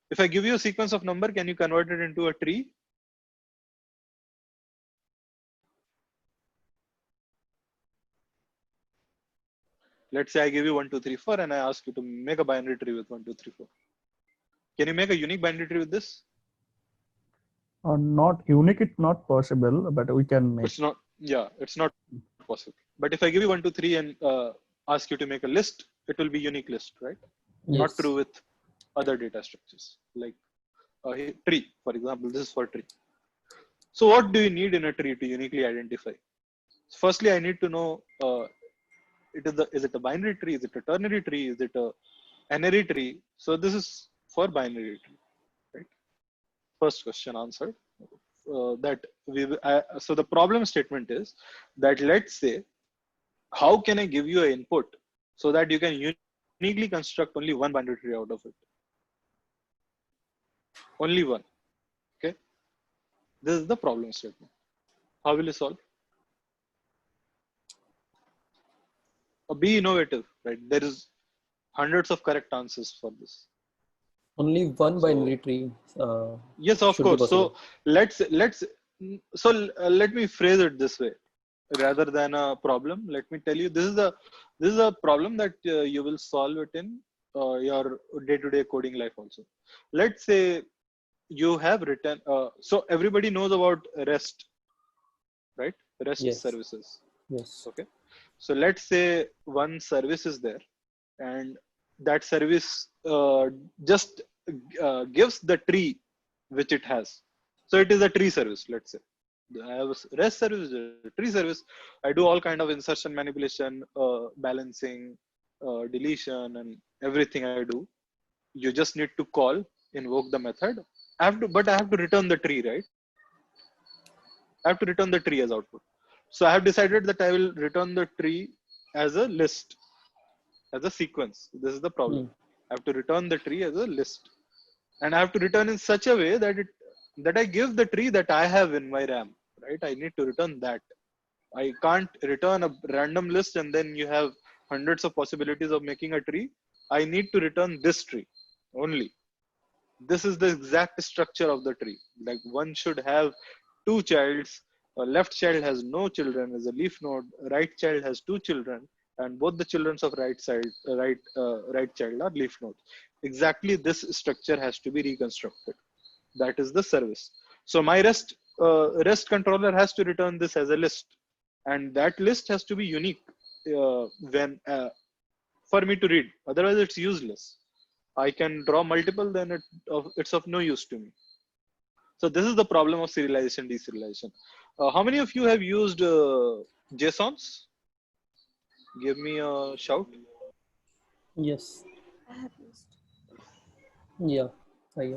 If I give you a sequence of number, can you convert it into a tree? Let's say I give you 1, 2, 3, 4, and I ask you to make a binary tree with 1, 2, 3, 4. Can you make a unique binary tree with this? Not unique, it's not possible, but we can make. It's not, yeah, it's not possible. But if I give you 1, 2, 3 and ask you to make a list, it will be unique list, right? Yes. Not true with other data structures like a tree, for example. This is for tree. So what do you need in a tree to uniquely identify? Firstly, I need to know, is it a binary tree? Is it a ternary tree? Is it a n-ary tree? So this is for binary tree, right? First question answered. So the problem statement is that, let's say, how can I give you an input so that you can uniquely construct only one binary tree out of it? Only one. Okay. This is the problem statement. How will you solve? Be innovative, right? There is hundreds of correct answers for this. Only one binary tree. Yes, of course. So let me phrase it this way. rather than a problem, let me tell you, this is a problem that you will solve it in your day-to-day coding life also. Let's say you have written, so everybody knows about REST, right? REST Yes. services. Yes. Okay. So let's say one service is there, and that service just gives the tree which it has. So it is a tree service, let's say. I have a REST service, a tree service. I do all kind of insertion, manipulation, balancing, deletion, and everything I do. You just need to call, invoke the method. But I have to return the tree, right? I have to return the tree as output. So I have decided that I will return the tree as a list, as a sequence. This is the problem. Mm. I have to return the tree as a list, and I have to return in such a way that I give the tree that I have in my RAM. Right? I need to return that. I can't return a random list and then you have hundreds of possibilities of making a tree. I need to return this tree only. This is the exact structure of the tree. Like one should have two childs. A left child has no children as a leaf node. Right child has two children, and both the children of right child are leaf nodes. Exactly this structure has to be reconstructed. That is the service. So my REST controller has to return this as a list, and that list has to be unique when for me to read. Otherwise, it's useless. I can draw multiple, then it's of no use to me. So this is the problem of serialization, deserialization. How many of you have used JSONs? Give me a shout. Yes. I have used. Yeah. I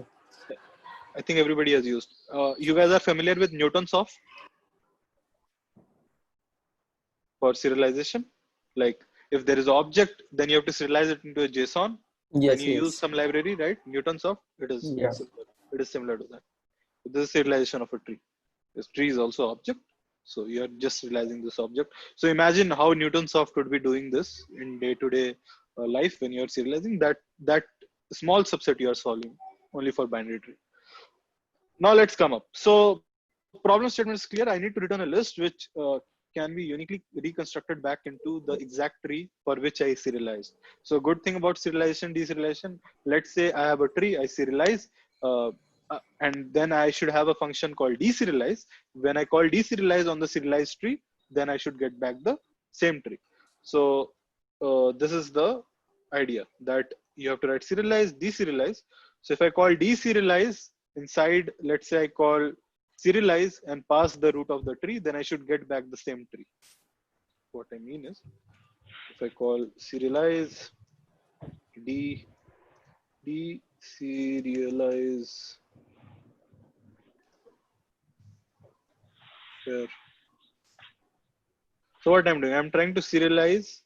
I think everybody has used. You guys are familiar with Newtonsoft for serialization? Like if there is an object, then you have to serialize it into a JSON. Then Yes. you use Yes. some library, right? Newtonsoft. It is Yeah. similar. It is similar to that. This is serialization of a tree. This tree is also object. So you are just serializing this object. So imagine how Newtonsoft would be doing this in day-to-day life when you are serializing that small subset you are solving only for binary tree. Now let's come up. So problem statement is clear. I need to return a list which can be uniquely reconstructed back into the exact tree for which I serialized. So good thing about serialization, deserialization, let's say I have a tree, I serialize, and then I should have a function called deserialize. When I call deserialize on the serialized tree, then I should get back the same tree. So this is the idea that you have to write serialize, deserialize. So if I call deserialize inside, let's say I call serialize and pass the root of the tree, then I should get back the same tree. What I mean is, if I call serialize, deserialize here. So what I'm doing, I'm trying to serialize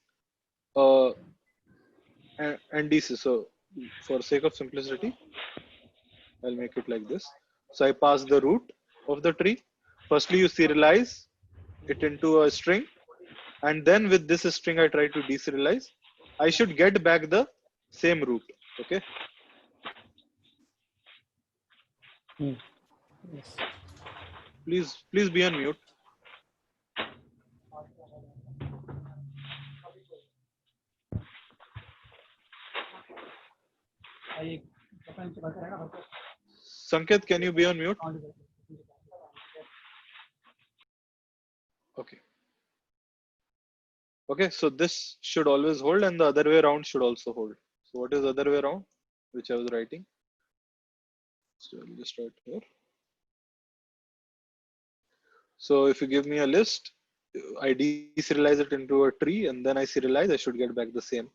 and DC. So for sake of simplicity, I'll make it like this. So I pass the root of the tree. Firstly, you serialize it into a string, and then with this string I try to deserialize. I should get back the same root. Okay. Yes. Please be on mute. Sanket, can you be on mute? Okay. Okay, so this should always hold and the other way around should also hold. So what is the other way around, which I was writing? So I'll just write here. So if you give me a list, I deserialize it into a tree and then I serialize, I should get back the same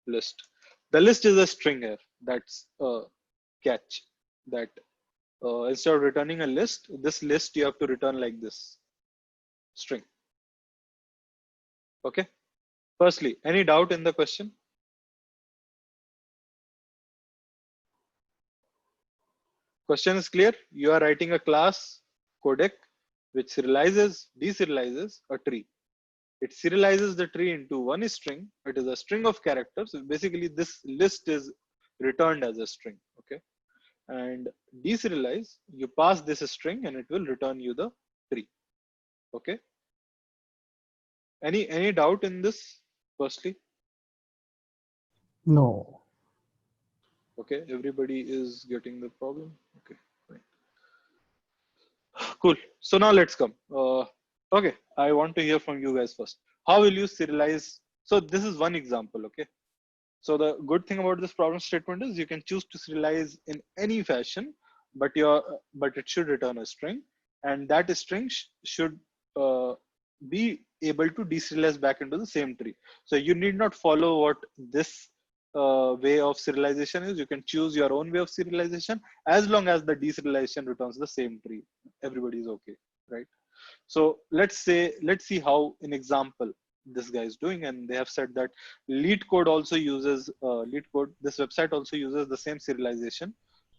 list. The list is a string here. That's a catch. That instead of returning a list, this list you have to return like this string. Okay. Firstly, any doubt in the question? Question is clear. You are writing a class codec which serializes, deserializes a tree. It serializes the tree into one string. It is a string of characters. So basically, this list is returned as a string. Okay. And deserialize, you pass this string and it will return you the tree. Okay. Any doubt in this? Firstly, No. okay, everybody is getting the problem. Okay, fine. Cool. So now let's come. Okay, I want to hear from you guys first. How will you serialize? So this is one example. Okay. So the good thing about this problem statement is you can choose to serialize in any fashion, but it should return a string, and that string should be able to deserialize back into the same tree. So you need not follow what this way of serialization is. You can choose your own way of serialization as long as the deserialization returns the same tree. Everybody is okay, right? So let's see how in example this guy is doing, and they have said that LeetCode also uses LeetCode. This website also uses the same serialization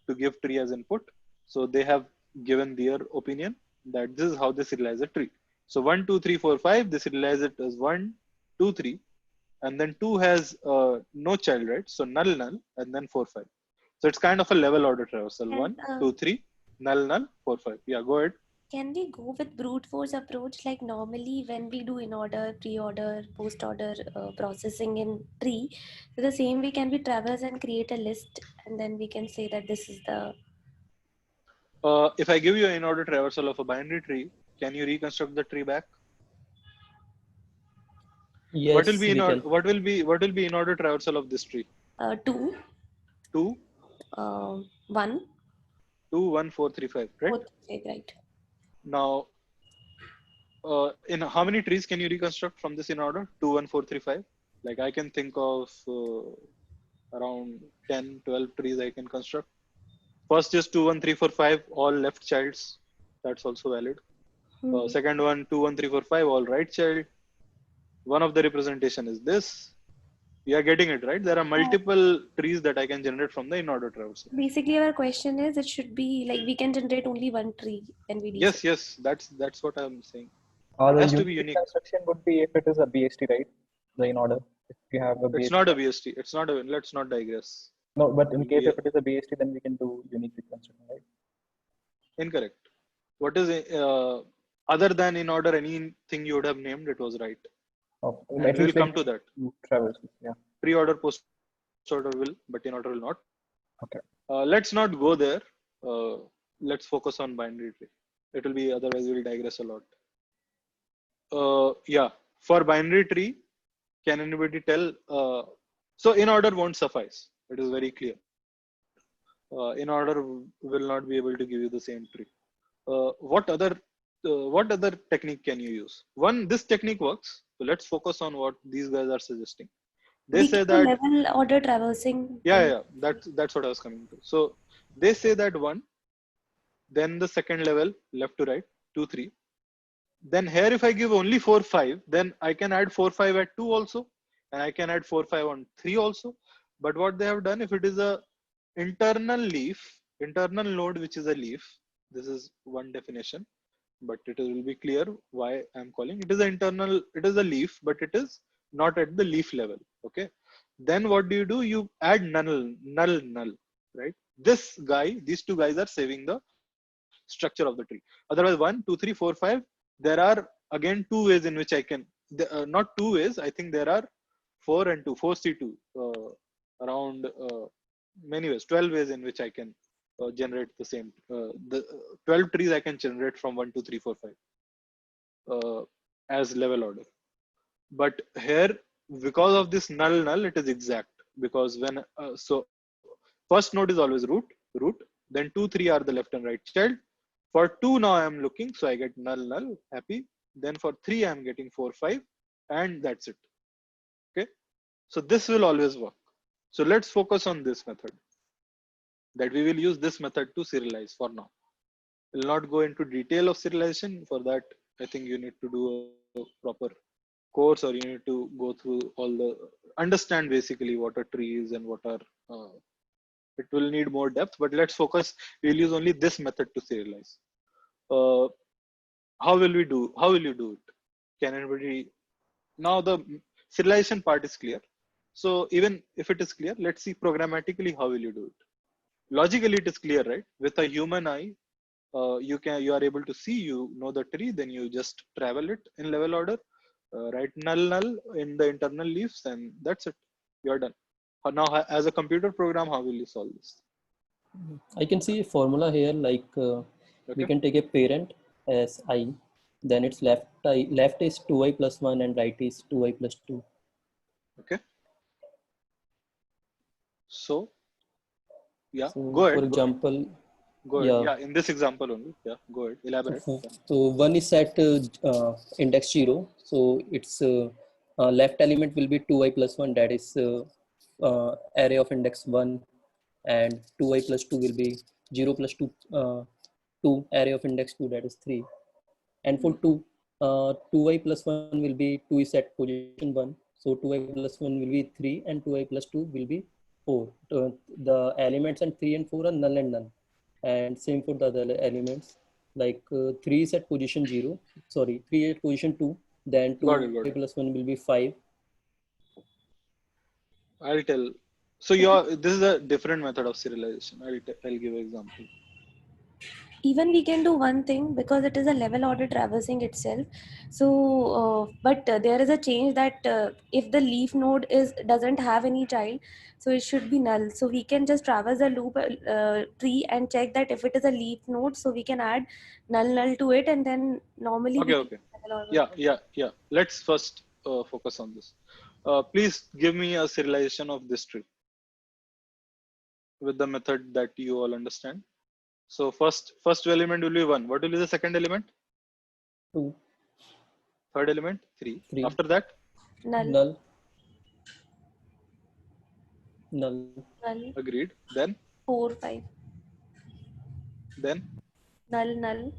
to give tree as input. So they have given their opinion that this is how they serialize a tree. So 1, 2, 3, 4, 5. They serialize it as 1, 2, 3, and then 2 has no child, right? So null, null, and then 4, 5. So it's kind of a level order traversal. And, 1, 2, 3, null, null, 4, 5. Yeah, go ahead. Can we go with brute force approach like normally when we do in order, pre-order, post-order processing in tree? So the same way can we traverse and create a list, and then we can say that this is the. If I give you an in-order traversal of a binary tree, can you reconstruct the tree back? Yes, what will be we can. what will be in order traversal of this tree? 2, 2, 1, 2, 1, 4, 3, 5, right? 4, 3, 5, right. Now, in how many trees can you reconstruct from this in order? 2, 1, 4, 3, 5. Like I can think of around 10, 12 trees I can construct. First is 2, 1, 3, 4, 5, all left childs. That's also valid. Second one, 2, 1, 3, 4, 5, all right child. One of the representation is this. You are getting it, right? There are multiple trees that I can generate from the in-order traversal. Basically, our question is, it should be like we can generate only one tree when we Yes, that's what I'm saying. The It has to be unique. construction would be if it is a BST, right? The in order. If you have a BST. It's not a BST. It's not a. Let's not digress. No, but in case if it is a BST, then we can do unique reconstruction, right? Incorrect. What is other than in order? Anything you would have named, it was right. Oh, And we will come to that. Traversals, yeah. Pre-order, post-order will, but in order will not. Okay. Let's not go there. Let's focus on binary tree. It will be, otherwise we will digress a lot. Yeah, for binary tree, can anybody tell? So in order won't suffice. It is very clear. In order will not be able to give you the same tree. What other technique can you use? This technique works. So let's focus on what these guys are suggesting. They say that level order traversing. Yeah, that's what I was coming to. So they say that 1, then the second level left to right, 2, 3. Then here if I give only 4, 5, then I can add 4, 5 at 2 also, and I can add 4, 5 on 3 also. But what they have done, if it is a internal node which is a leaf, this is one definition, but it will be clear why I'm calling it is a leaf, but it is not at the leaf level. Okay. Then what do? You add null, right? These two guys are saving the structure of the tree. Otherwise, 1, 2, 3, 4, 5. There are again 2 ways in which I can, not 2 ways. I think there are 4 and 2, 4C2, around many ways, 12 ways in which I can generate the same. The 12 trees I can generate from 1, 2, 3, 4, 5 as level order. But here, because of this null, it is exact. Because when so first node is always root. Then 2, 3 are the left and right child. For 2 now I am looking, so I get null, happy. Then for 3 I am getting 4, 5, and that's it. Okay, so this will always work. So let's focus on this method. That we will use this method to serialize for now. We'll not go into detail of serialization. For that, I think you need to do a proper course, or you need to go through understand basically what a tree is and what are. It will need more depth, but let's focus. We'll use only this method to serialize. How will you do it? Can anybody? Now the serialization part is clear. So even if it is clear, let's see programmatically how will you do it. Logically, it is clear, right? With a human eye, you are able to see, the tree, then you just travel it in level order. write null in the internal leaves, and that's it. You're done. Now, as a computer program, how will you solve this? I can see a formula here, like we Okay. can take a parent as I, then its left is 2i plus 1 and right is 2i plus 2. Okay. So, yeah, So go ahead. for example, Go ahead. yeah. Yeah, in this example only. Yeah, go ahead. Elaborate. Yeah. So one is at index 0. So its left element will be 2i plus 1, that is array of index 1, and 2i plus 2 will be 0 plus 2, 2 array of index 2, that is 3. And for 2, 2i plus 1 will be 2 is at position 1. So 2i plus 1 will be 3 and 2i plus 2 will be 4. The elements and 3 and 4 are null and null. And same for the other elements, like 3 is at position 0, sorry, 3 at position 2, then 2 Got it. plus 1 will be 5. I'll tell. So this is a different method of serialization. I'll give an example. Even we can do one thing, because it is a level order traversing itself. So but there is a change that if the leaf node doesn't have any child, so it should be null. So we can just traverse the loop tree and check that if it is a leaf node, so we can add null to it, and then normally we Okay. can level order. Yeah. Let's first focus on this. Please give me a serialization of this tree with the method that you all understand. So first element will be 1. What will be the second element? 2. Third element? 3. 3. After that? Null. Agreed. Then? 4, 5. Then? Null.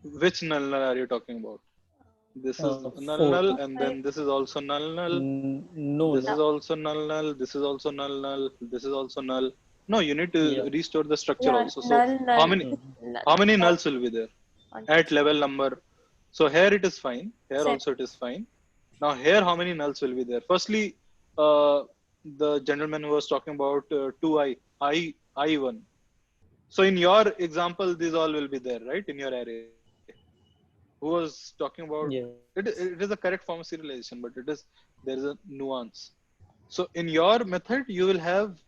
Which null are you talking about? This is 4. null, and then this is also null. No. This is also null. This is also null. This is also null. No, you need to restore the structure also. So how many nulls will be there at level number? So here it is fine. Here also it is fine. Now here, how many nulls will be there? Firstly, the gentleman who was talking about 2i, I1. So in your example, these all will be there, right? In your array. Who was talking about it is a correct form of serialization, but there is a nuance. So in your method, you will have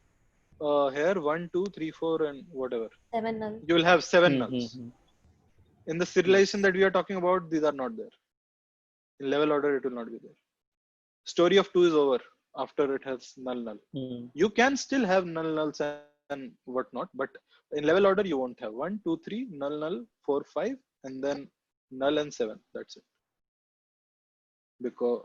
here 1, 2, 3, 4, and whatever. 7 null. You will have 7 nulls. In the serialization that we are talking about, these are not there. In level order, it will not be there. Story of 2 is over after it has null. You can still have nulls and whatnot, but in level order, you won't have 1, 2, 3, null, 4, 5, and then null and 7. That's it. Because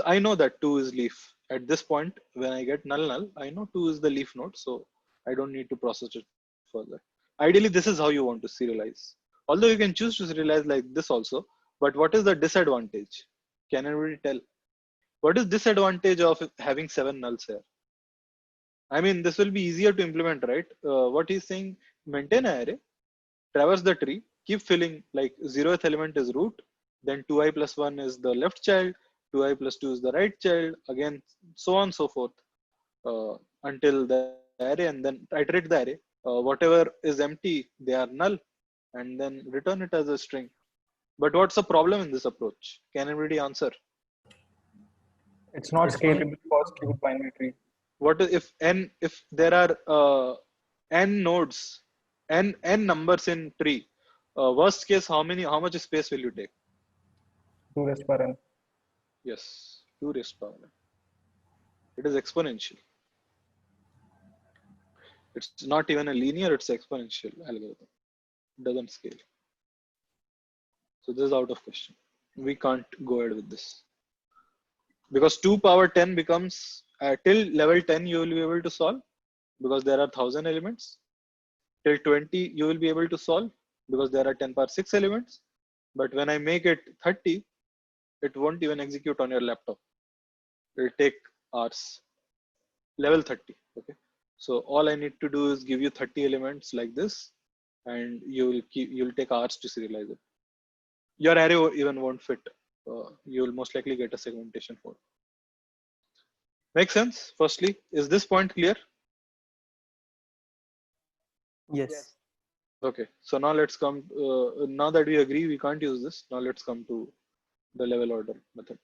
I know that 2 is leaf. At this point, when I get null, I know 2 is the leaf node, so I don't need to process it further. Ideally, this is how you want to serialize. Although you can choose to serialize like this also, but what is the disadvantage? Can anybody tell? What is disadvantage of having 7 nulls here? I mean, this will be easier to implement, right? What he's saying, maintain an array, traverse the tree, keep filling, like 0th element is root, then 2i plus 1 is the left child, 2i plus 2 is the right child, again, so on and so forth, until the array, and then iterate the array. Whatever is empty, they are null, and then return it as a string. But what's the problem in this approach? Can anybody answer? It's not scalable for skewed binary tree. What if there are n nodes, n numbers in tree? Worst case, how much space will you take? 2 raised power n. Yes, 2 raised power n. It is exponential. It's not even a linear, it's exponential algorithm. It doesn't scale. So this is out of question. We can't go ahead with this. Because 2 power 10 becomes, till level 10 you will be able to solve, because there are 1000 elements. Till 20 you will be able to solve, because there are 10 power 6 elements. But when I make it 30, it won't even execute on your laptop. It will take hours. Level 30. Okay. So all I need to do is give you 30 elements like this, and you'll take hours to serialize it. Your array even won't fit. You will most likely get a segmentation fault. Make sense? Firstly, is this point clear? Yes. Okay, so now let's come, now that we agree we can't use this, now let's come to the level order method.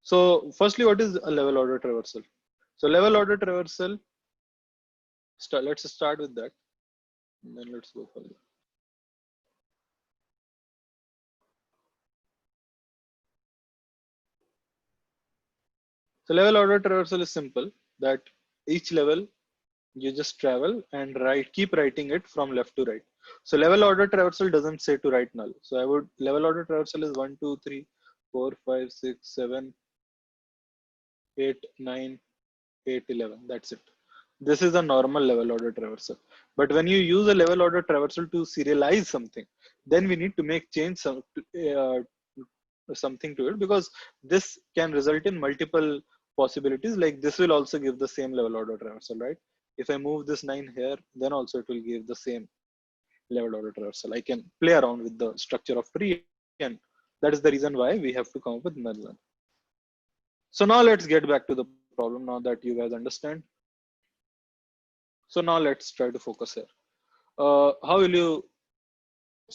So firstly, what is a level order traversal? So level order traversal, let's start with that, and then let's go further. So level order traversal is simple, that each level you just travel and keep writing it from left to right. So level order traversal doesn't say to write null. So I would, level order traversal is 1, 2, 3, 4, 5, 6, 7, 8, 9, 8, 11. That's it. This is a normal level order traversal. But when you use a level order traversal to serialize something, then we need to make something to it, because this can result in multiple possibilities. Like this will also give the same level order traversal, right? If I move this 9 here, then also it will give the same level order traversal. I can play around with the structure of tree, and that is the reason why we have to come up with null. So now let's get back to the problem now that you guys understand. So now let's try to focus here. So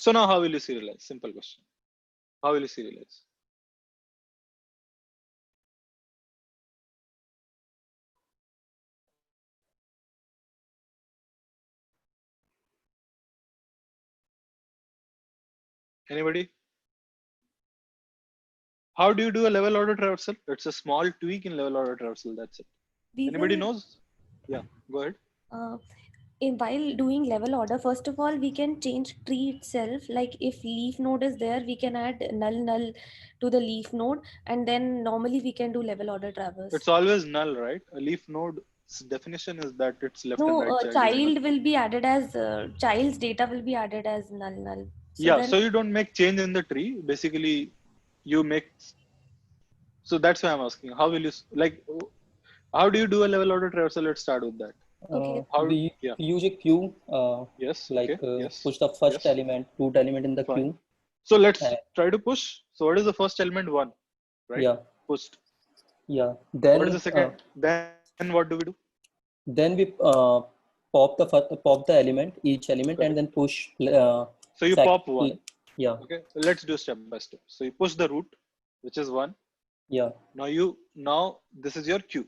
now how will you serialize? Simple question. How will you serialize? Anybody? How do you do a level order traversal? It's a small tweak in level order traversal. That's it. Anybody knows? Yeah, go ahead. While doing level order, first of all, we can change tree itself. Like if leaf node is there, we can add null to the leaf node, and then normally we can do level order traverse. It's always null, right? A leaf node definition is that it's left and right child will be added as child's data will be added as null. So you don't make change in the tree. Basically, you make. So that's why I'm asking. How will you How do you do a level order traversal? Let's start with that. We use a queue. Yes. Push the first element, root element in the queue. So let's try to push. So what is the first element? 1, right? Yeah. Pushed. Yeah. Then what is the second? Then what do we do? Then we pop the element, each element, and then push. So you pop 1. Yeah. Okay. So let's do step by step. So you push the root, which is 1. Yeah. Now this is your queue.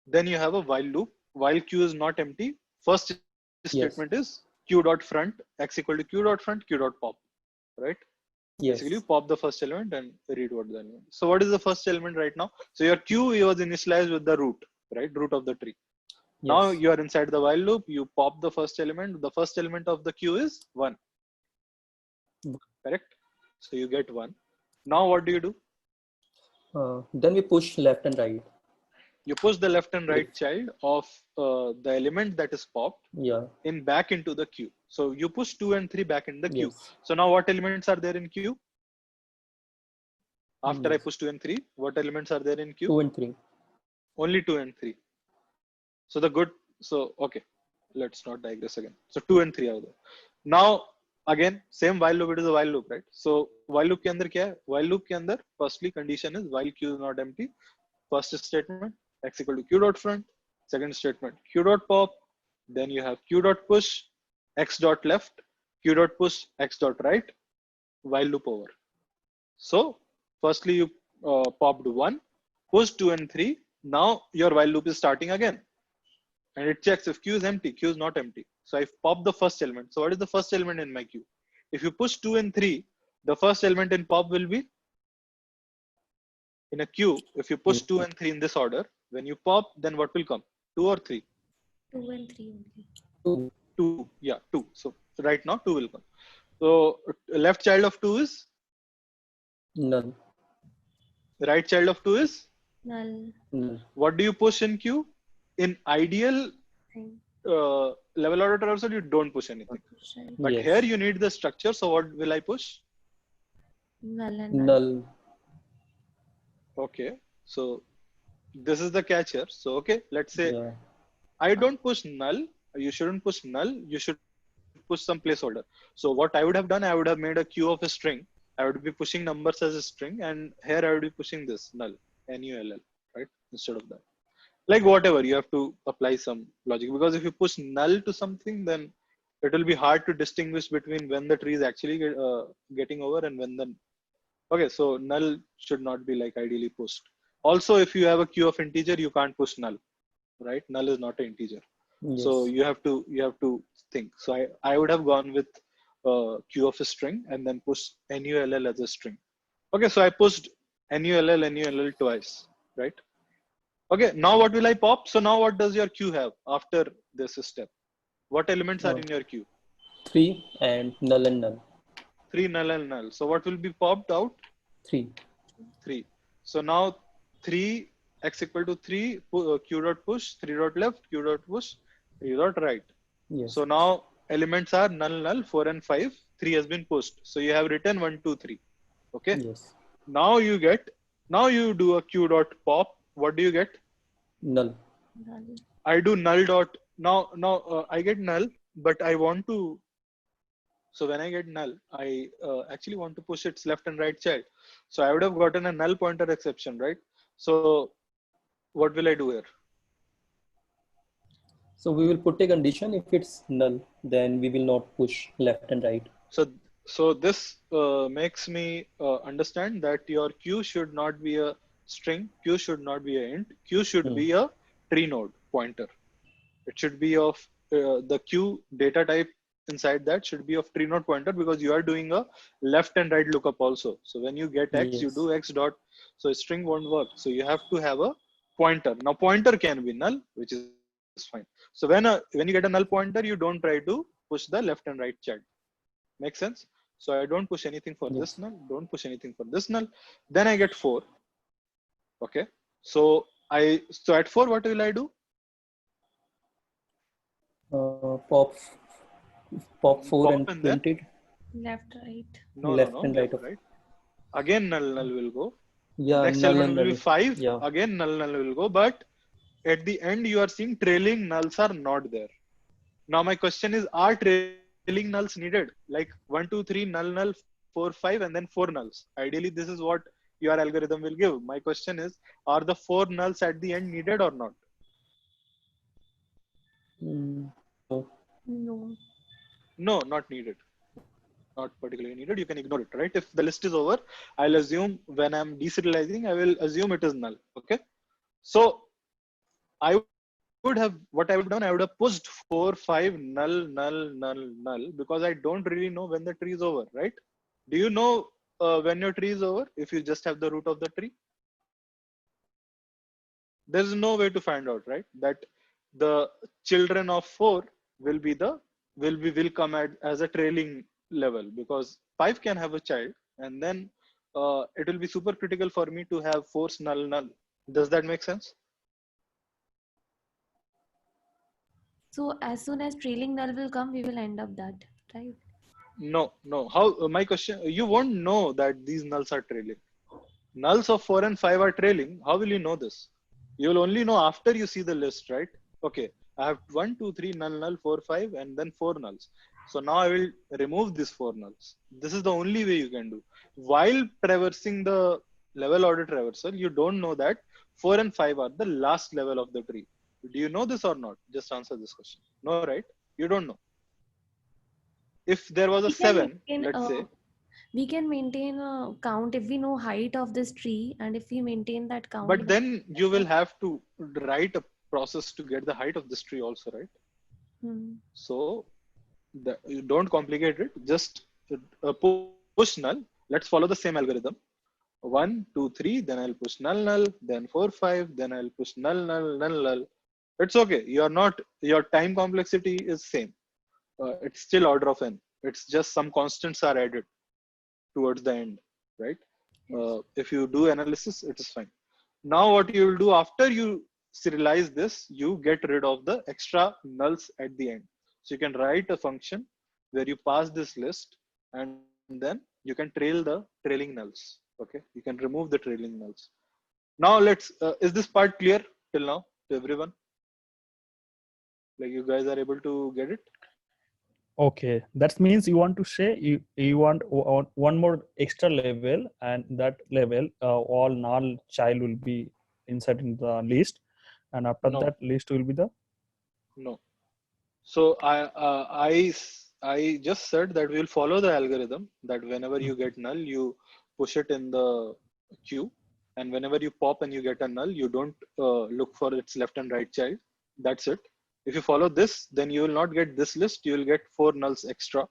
Then you have a while loop. While queue is not empty, first statement is q dot front x equal to q dot front q dot pop, right? Yes. Basically, you pop the first element and read what the element. So what is the first element right now? So your queue was initialized with the root, right? Root of the tree. Yes. Now you are inside the while loop. You pop the first element. The first element of the queue is 1. Correct? So you get 1. Now what do you do? Then we push left and right. You push the left and right child of the element that is popped back into the queue. So you push 2 and 3 back in the queue. So now what elements are there in queue? After I push 2 and 3, what elements are there in queue? 2 and 3. Only 2 and 3. So okay, let's not digress again. So 2 and 3 are there. Now again, same while loop, it is a while loop, right? So while loop ke andar kya hai? While loop ke andar, firstly condition is while queue is not empty. First statement, x equal to q dot front. Second statement, q dot pop. Then you have q dot push, x dot left, q dot push, x dot right, while loop over. So firstly you popped 1, push 2 and 3. Now your while loop is starting again. And it checks if queue is empty, queue is not empty. So I pop the first element. So what is the first element in my queue? If you push 2 and 3, the first element in pop will be in a queue. If you push 2 and 3 in this order, when you pop, then what will come? 2 or 3? 2 and 3 only. 2. Yeah, 2. So right now 2 will come. So left child of 2 is? Null. Right child of 2 is? Null. What do you push in queue? In ideal level order traversal, you don't push anything. But here you need the structure. So what will I push? Null and null. Okay. So this is the catch here. So okay, let's say I don't push null. You shouldn't push null. You should push some placeholder. So what I would have done, I would have made a queue of a string. I would be pushing numbers as a string, and here I would be pushing this null, null, right? Instead of that. Like whatever, you have to apply some logic, because if you push null to something, then it will be hard to distinguish between when the tree is actually getting over and when the. Okay, so null should not be like ideally pushed. Also, if you have a queue of integer, you can't push null, right? Null is not an integer. So Yes. you have to think. So I would have gone with queue of a string and then push null as a string. Okay, so I pushed null twice, right? Okay, now what will I pop? So now what does your queue have after this step? What elements are Uh, in your queue? 3 and null and null. 3 null and null. So what will be popped out? 3. 3. So now 3 x equal to 3 q dot push 3 dot left q dot push 3 dot right. Yes. So now elements are null null 4 and 5. 3 has been pushed. So you have written 1 2 3. Okay. Yes. Now you do a q dot pop. What do you get? Null. I do null dot now I get null, but I want to. So when I get null, I actually want to push its left and right child. So I would have gotten a null pointer exception, right? So what will I do here? So we will put a condition. If it's null, then we will not push left and right. So this makes me understand that your queue should not be a string, queue should not be an int, queue should be a tree node pointer. It should be of the queue data type inside that should be of tree node pointer because you are doing a left and right lookup also. So when you get x, you do x dot. So a string won't work. So you have to have a pointer. Now pointer can be null, which is fine. So when you get a null pointer, you don't try to push the left and right child. Make sense? So I don't push anything for this null, don't push anything for this null. Then I get 4. Okay. So at 4, what will I do? Pop 4 and print it. Left, right. No, left no, and left, right. right. Again, null will go. Yeah, next null element and will null. be 5. Yeah. Again, null will go. But at the end, you are seeing trailing nulls are not there. Now, my question is, are trailing nulls needed? Like 1, 2, 3, null, 4, 5, and then 4 nulls. Ideally, this is what your algorithm will give. My question is, are the 4 nulls at the end needed or not? No. No, not needed. Not particularly needed. You can ignore it, right? If the list is over, I'll assume when I'm deserializing, I will assume it is null. Okay. So I would have done, I would have pushed 4, 5, null, because I don't really know when the tree is over, right? Do you know when your tree is over? If you just have the root of the tree, there's no way to find out, right? That the children of 4 will come as a trailing level because 5 can have a child, and then it will be super critical for me to have force null. Does that make sense? So as soon as trailing null will come, we will end up that, right? No. How? My question, you won't know that these nulls are trailing. Nulls of 4 and 5 are trailing. How will you know this? You will only know after you see the list, right? Okay, I have 1, 2, 3, null, 4, 5, and then 4 nulls. So now I will remove these 4 nulls. This is the only way you can do. While traversing the level order traversal, you don't know that 4 and 5 are the last level of the tree. Do you know this or not? Just answer this question. No, right? You don't know. If there was a 7, let's say. We can maintain a count if we know height of this tree, and if we maintain that count. But then you will have to write a process to get the height of this tree also, right? So you don't complicate it. Just push null. Let's follow the same algorithm. 1, 2, 3. Then I'll push null. Then 4, 5. Then I'll push null. It's okay. Your time complexity is same. It's still order of n. It's just some constants are added towards the end, right? If you do analysis, it is fine. Now what you will do after you serialize this, you get rid of the extra nulls at the end. So you can write a function where you pass this list and then you can trail the trailing nulls. Okay, you can remove the trailing nulls. Now is this part clear till now to everyone? Like you guys are able to get it? Okay, that means you want to say you want one more extra level, and that level all null child will be inside in the list, and after that list will be the. No. So I just said that we'll follow the algorithm that whenever you get null, you push it in the queue, and whenever you pop and you get a null, you don't look for its left and right child. That's it. If you follow this, then you will not get this list. You will get 4 nulls extra,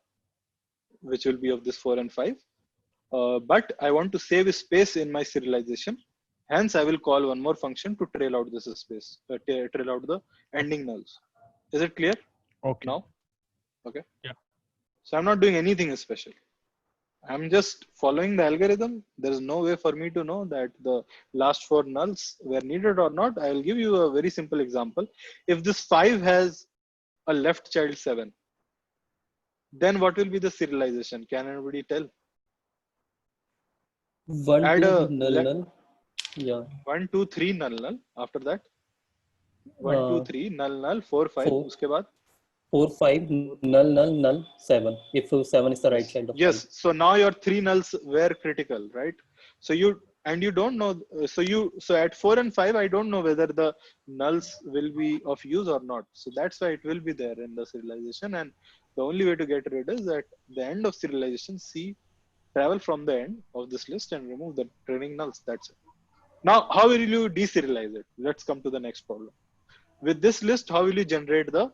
which will be of this 4 and 5. But I want to save space in my serialization. Hence, I will call one more function to trail out this space, trail out the ending nulls. Is it clear Okay. now? Okay. Yeah. So I'm not doing anything special. I'm just following the algorithm. There is no way for me to know that the last 4 nulls were needed or not. I will give you a very simple example. If this 5 has a left child 7, then what will be the serialization? Can anybody tell? 1, Add 2 a null null. Yeah. 1, 2, 3 null null. After that, 1, 2, 3 null null, 4, 5. 4. उसके बाद 4, 5 null null null 7. If 7 is the right child of 5. yes. So now your 3 nulls were critical, right? So you don't know. So at 4 and 5, I don't know whether the nulls will be of use or not. So that's why it will be there in the serialization. And the only way to get rid is at the end of serialization, travel from the end of this list and remove the trailing nulls. That's it. Now, how will you deserialize it? Let's come to the next problem. With this list, how will you generate the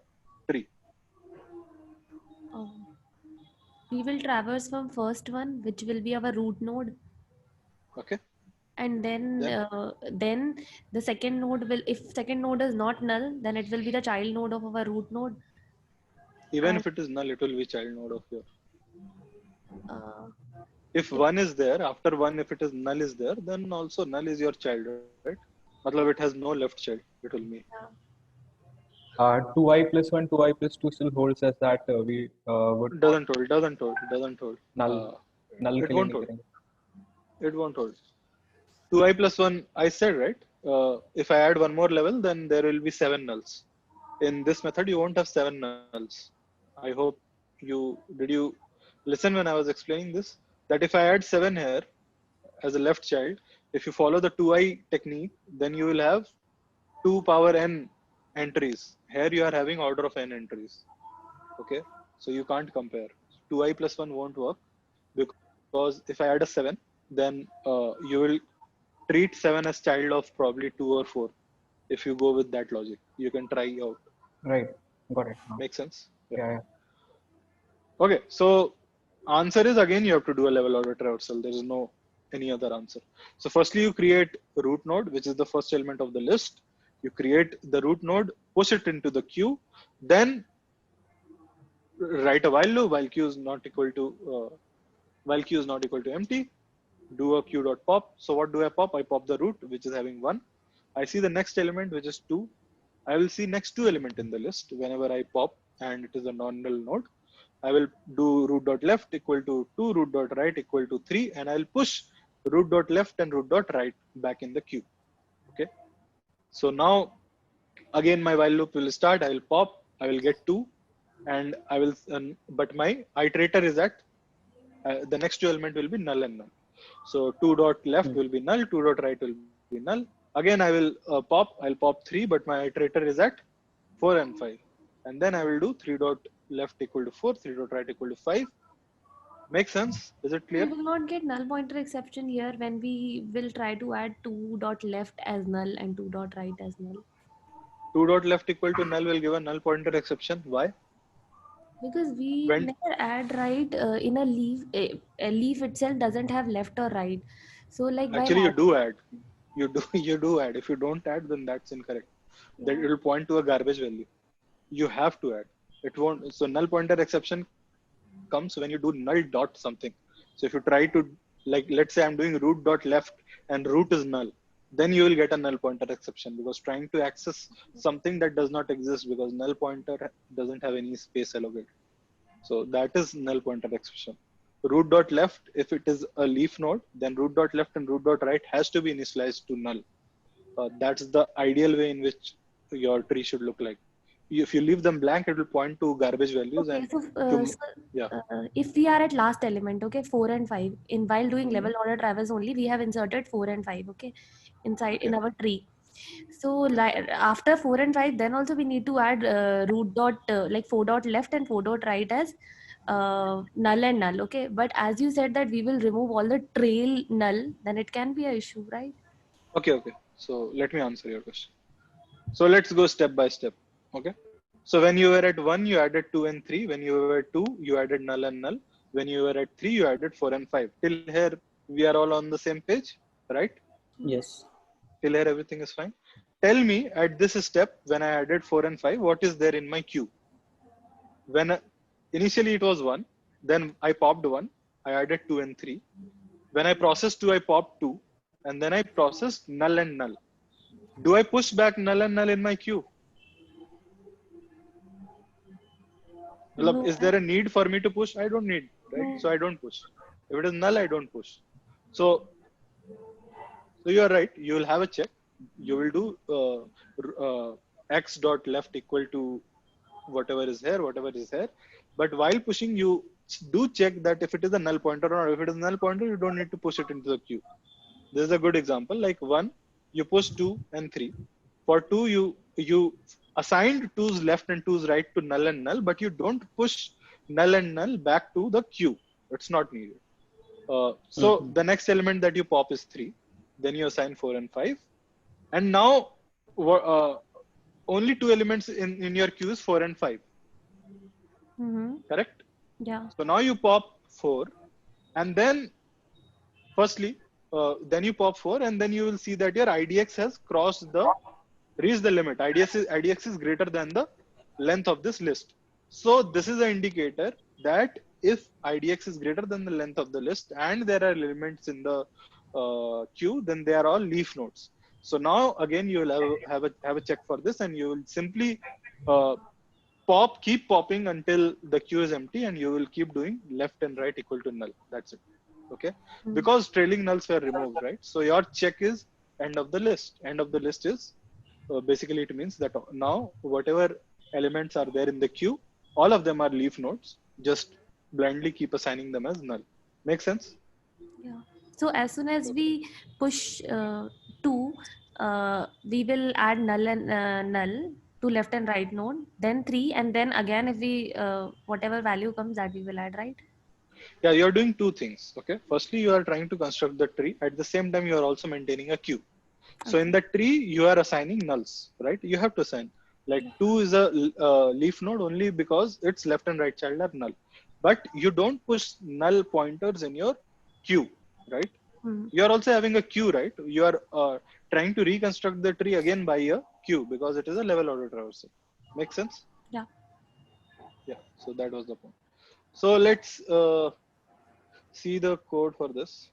tree? We will traverse from first one, which will be our root node. Okay. And then the second node will, if second node is not null, then it will be the child node of our root node. Even if it is null, it will be child node of your. Uh, If 1 is there, after 1, if it is null is there, then also null is your child, right? Matlab it has no left child, it will mean. 2i plus 1, 2i plus 2 still holds as that we would. Doesn't hold. Null. Null It ke liye won't nahi hold. karenge. It won't hold. 2i plus 1, I said, right? If I add one more level, then there will be 7 nulls. In this method, you won't have 7 nulls. I hope did you listen when I was explaining this? That if I add 7 here as a left child, if you follow the 2i technique, then you will have 2 power n entries. Here you are having order of n entries. Okay, so you can't compare. 2i plus 1 won't work because if I add a 7, then you will treat 7 as child of probably 2 or 4. If you go with that logic, you can try out. Right, got it. Makes sense? Yeah. Okay, so answer is again you have to do a level order traversal. There is no any other answer. So firstly, you create root node, which is the first element of the list. You create the root node, push it into the queue, then write a while loop while q is not equal to empty. Do a q.pop. So what do I pop? I pop the root, which is having 1. I see the next element, which is 2. I will see next 2 element in the list whenever I pop, and it is a non-null node. I will do root.left equal to 2, root.right equal to 3, and I will push root.left and root.right back in the queue. Okay. So now again my while loop will start. I will pop. I will get 2, and I will. But my iterator is at the next 2 element will be null and null. So 2.left will be null. 2.right will be null. Again I will pop. I'll pop 3, but my iterator is at 4 and 5, and then I will do 3.left equal to 4, 3.right equal to 5. Make sense? Is it clear? We will not get null pointer exception here when we will try to add 2.left as null and 2.right as null. 2.left equal to null will give a null pointer exception. Why? Because we never add right in a leaf. A leaf itself doesn't have left or right. So like actually you do add. You do add. If you don't add, then that's incorrect. Yeah. That it will point to a garbage value. You have to add. It won't. So null pointer exception comes when you do null dot something. So if you try to, like, let's say I'm doing root dot left and root is null, then you will get a null pointer exception, because trying to access something that does not exist, because null pointer doesn't have any space allocated. So that is null pointer exception. Root dot left, if it is a leaf node, then root dot left and root dot right has to be initialized to null. That's the ideal way in which your tree should look like. If you leave them blank, it will point to garbage values. Okay, and if we are at last element, okay, 4 and 5, while doing level order traverse only, we have inserted 4 and 5, okay, inside in our tree. So like after 4 and 5, then also we need to add root dot like 4 dot left and 4 dot right as null and null. Okay, but as you said that we will remove all the trail null, then it can be a issue, right? Okay, okay. So let me answer your question. So let's go step by step. Okay. So when you were at 1, you added 2 and 3. When you were at 2, you added null and null. When you were at 3, you added 4 and 5. Till here, we are all on the same page, right? Yes. Till here, everything is fine. Tell me at this step, when I added 4 and 5, what is there in my queue? When initially it was 1, then I popped 1, I added 2 and 3. When I processed 2, I popped 2, and then I processed null and null. Do I push back null and null in my queue? No, Is there a need for me to push? I don't need, right? no. So I don't push. If it is null, I don't push. So you are right. You will have a check. You will do x dot left equal to whatever is here, whatever is here. But while pushing, you do check that if it is a null pointer or if it is a null pointer, you don't need to push it into the queue. This is a good example. Like 1, you push 2 and 3. For 2, you assigned 2's left and 2's right to null and null, but you don't push null and null back to the queue. It's not needed. So the next element that you pop is 3. Then you assign 4 and 5. And now only 2 elements in your queue is 4 and 5. Correct? Yeah. So now you pop 4. And then firstly, then you pop 4, and then you will see that your IDX has reached the limit. IDX is greater than the length of this list. So this is an indicator that if IDX is greater than the length of the list and there are elements in the queue, then they are all leaf nodes. So now again, you will have a check for this, and you will simply keep popping until the queue is empty, and you will keep doing left and right equal to null. That's it. Okay, because trailing nulls were removed, right? So your check is end of the list. End of the list is basically it means that now whatever elements are there in the queue, all of them are leaf nodes. Just blindly keep assigning them as null. Make sense? Yeah. So as soon as we push 2, we will add null and null to left and right node, then 3, and then again if we whatever value comes that we will add, right? Yeah, you're doing two things. Okay. Firstly, you are trying to construct the tree. At the same time, you are also maintaining a queue. So in the tree, you are assigning nulls, right? You have to assign. Like 2 is a leaf node only because its left and right child are null. But you don't push null pointers in your queue, right? You are also having a queue, right? You are trying to reconstruct the tree again by a queue because it is a level order traversal. Make sense? Yeah. Yeah. So that was the point. So let's see the code for this.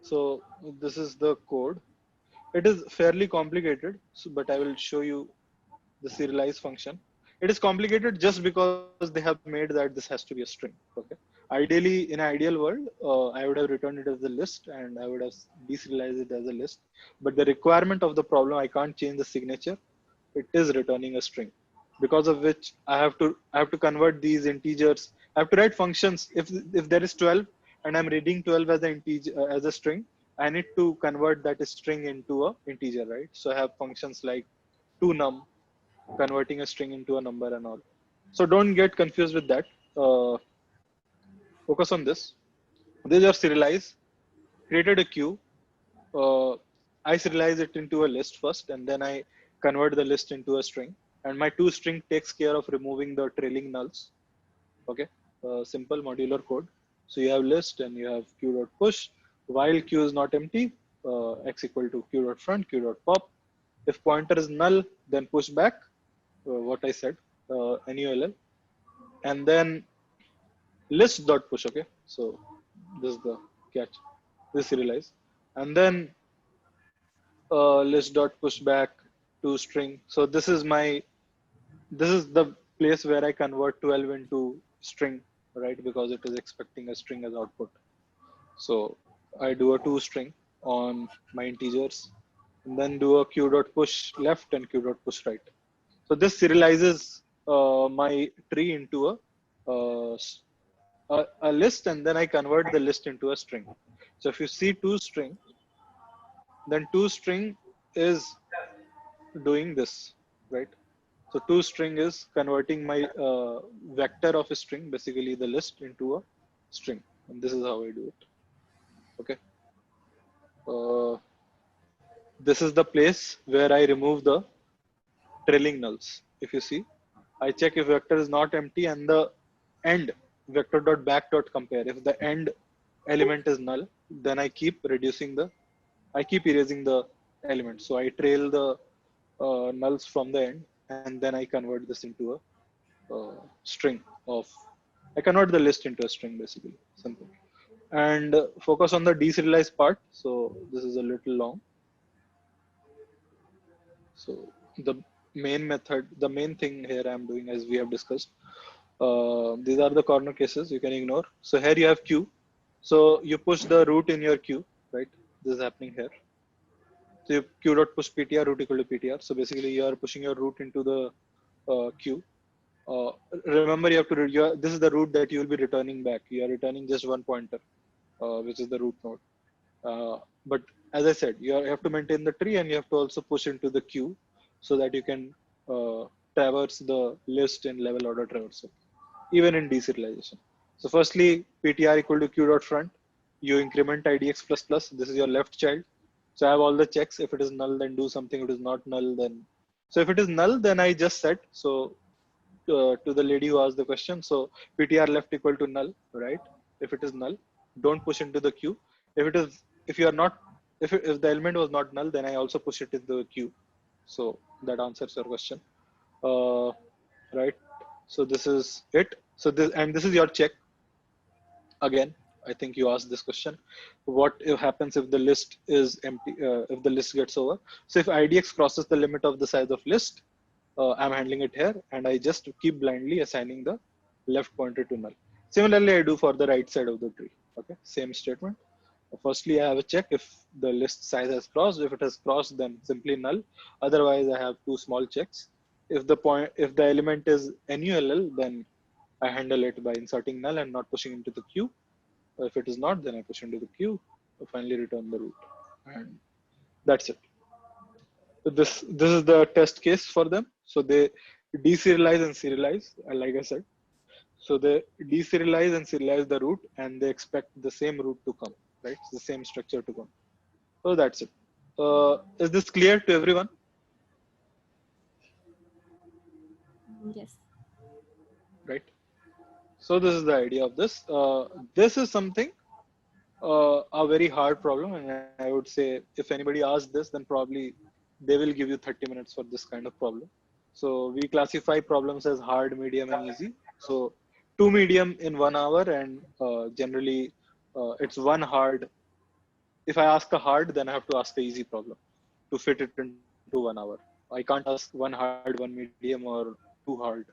So this is the code. It is fairly complicated, but I will show you the serialize function. It is complicated just because they have made that this has to be a string. Okay. Ideally, in an ideal world, I would have returned it as a list and I would have deserialized it as a list. But the requirement of the problem, I can't change the signature. It is returning a string, because of which I have to convert these integers. I have to write functions. If there is 12 and I'm reading 12 as an integer as a string, I need to convert that string into a integer, right? So I have functions like toNum, converting a string into a number and all. So don't get confused with that. Focus on this. This is your serialize. Created a queue. I serialize it into a list first, and then I convert the list into a string. And my toString takes care of removing the trailing nulls. Okay, simple modular code. So you have list and you have q.push. While q is not empty, x equal to q.front, q.pop. If pointer is null, then push back. What I said, null, and then list.push. Okay, so this is the catch. This serialize, and then list.push back to string. So this is the place where I convert 12 into string, right? Because it is expecting a string as output. So I do a toString on my integers, and then do a q.push left and q.push right. So this serializes my tree into a list, and then I convert the list into a string. So if you see toString, then toString is doing this, right? So toString is converting my vector of a string, basically the list, into a string. And this is how I do it. Okay. This is the place where I remove the trailing nulls. If you see, I check if vector is not empty and the end vector dot back dot compare. If the end element is null, then I keep erasing the element. So I trail the nulls from the end, and then I convert this into a string of. I convert the list into a string, basically. Simple. And focus on the deserialized part. So this is a little long. So the main thing here I'm doing, as we have discussed, these are the corner cases you can ignore. So here you have queue. So you push the root in your queue, right? This is happening here. So you q dot push ptr root equal to ptr. So basically you are pushing your root into the queue. Remember, you have to. This is the root that you will be returning back. You are returning just one pointer, which is the root node. But as I said, you have to maintain the tree, and you have to also push into the queue so that you can traverse the list in level order traversal, even in deserialization. So firstly, ptr equal to q dot front. You increment idx plus plus. This is your left child. So I have all the checks. If it is null, then do something. If it is not null, then. So if it is null, then I just set. So to the lady who asked the question, so ptr left equal to null, right? If it is null, don't push into the queue. If you are not, if the element was not null, then I also push it into the queue. So that answers your question, right? So this is it. So this is your check. Again, I think you asked this question. What happens if the list is empty? If the list gets over? So if idx crosses the limit of the size of list, I'm handling it here, and I just keep blindly assigning the left pointer to null. Similarly, I do for the right side of the tree. Okay, same statement. Firstly, I have a check if the list size has crossed. If it has crossed, then simply null. Otherwise, I have two small checks. If the element is null, then I handle it by inserting null and not pushing into the queue. If it is not, then I push into the queue to finally return the root, and that's it. So this is the test case for them. So they deserialize and serialize, like I said. So they deserialize and serialize the root, and they expect the same root to come, right? The same structure to come. So that's it. Is this clear to everyone? Yes. Right. So this is the idea of this. This is something a very hard problem, and I would say if anybody asks this, then probably they will give you 30 minutes for this kind of problem. So we classify problems as hard, medium, and easy. So 2 medium in 1 hour, and generally it's 1 hard. If I ask a hard, then I have to ask a easy problem to fit it into 1 hour. I can't ask 1 hard, 1 medium, or 2 hard.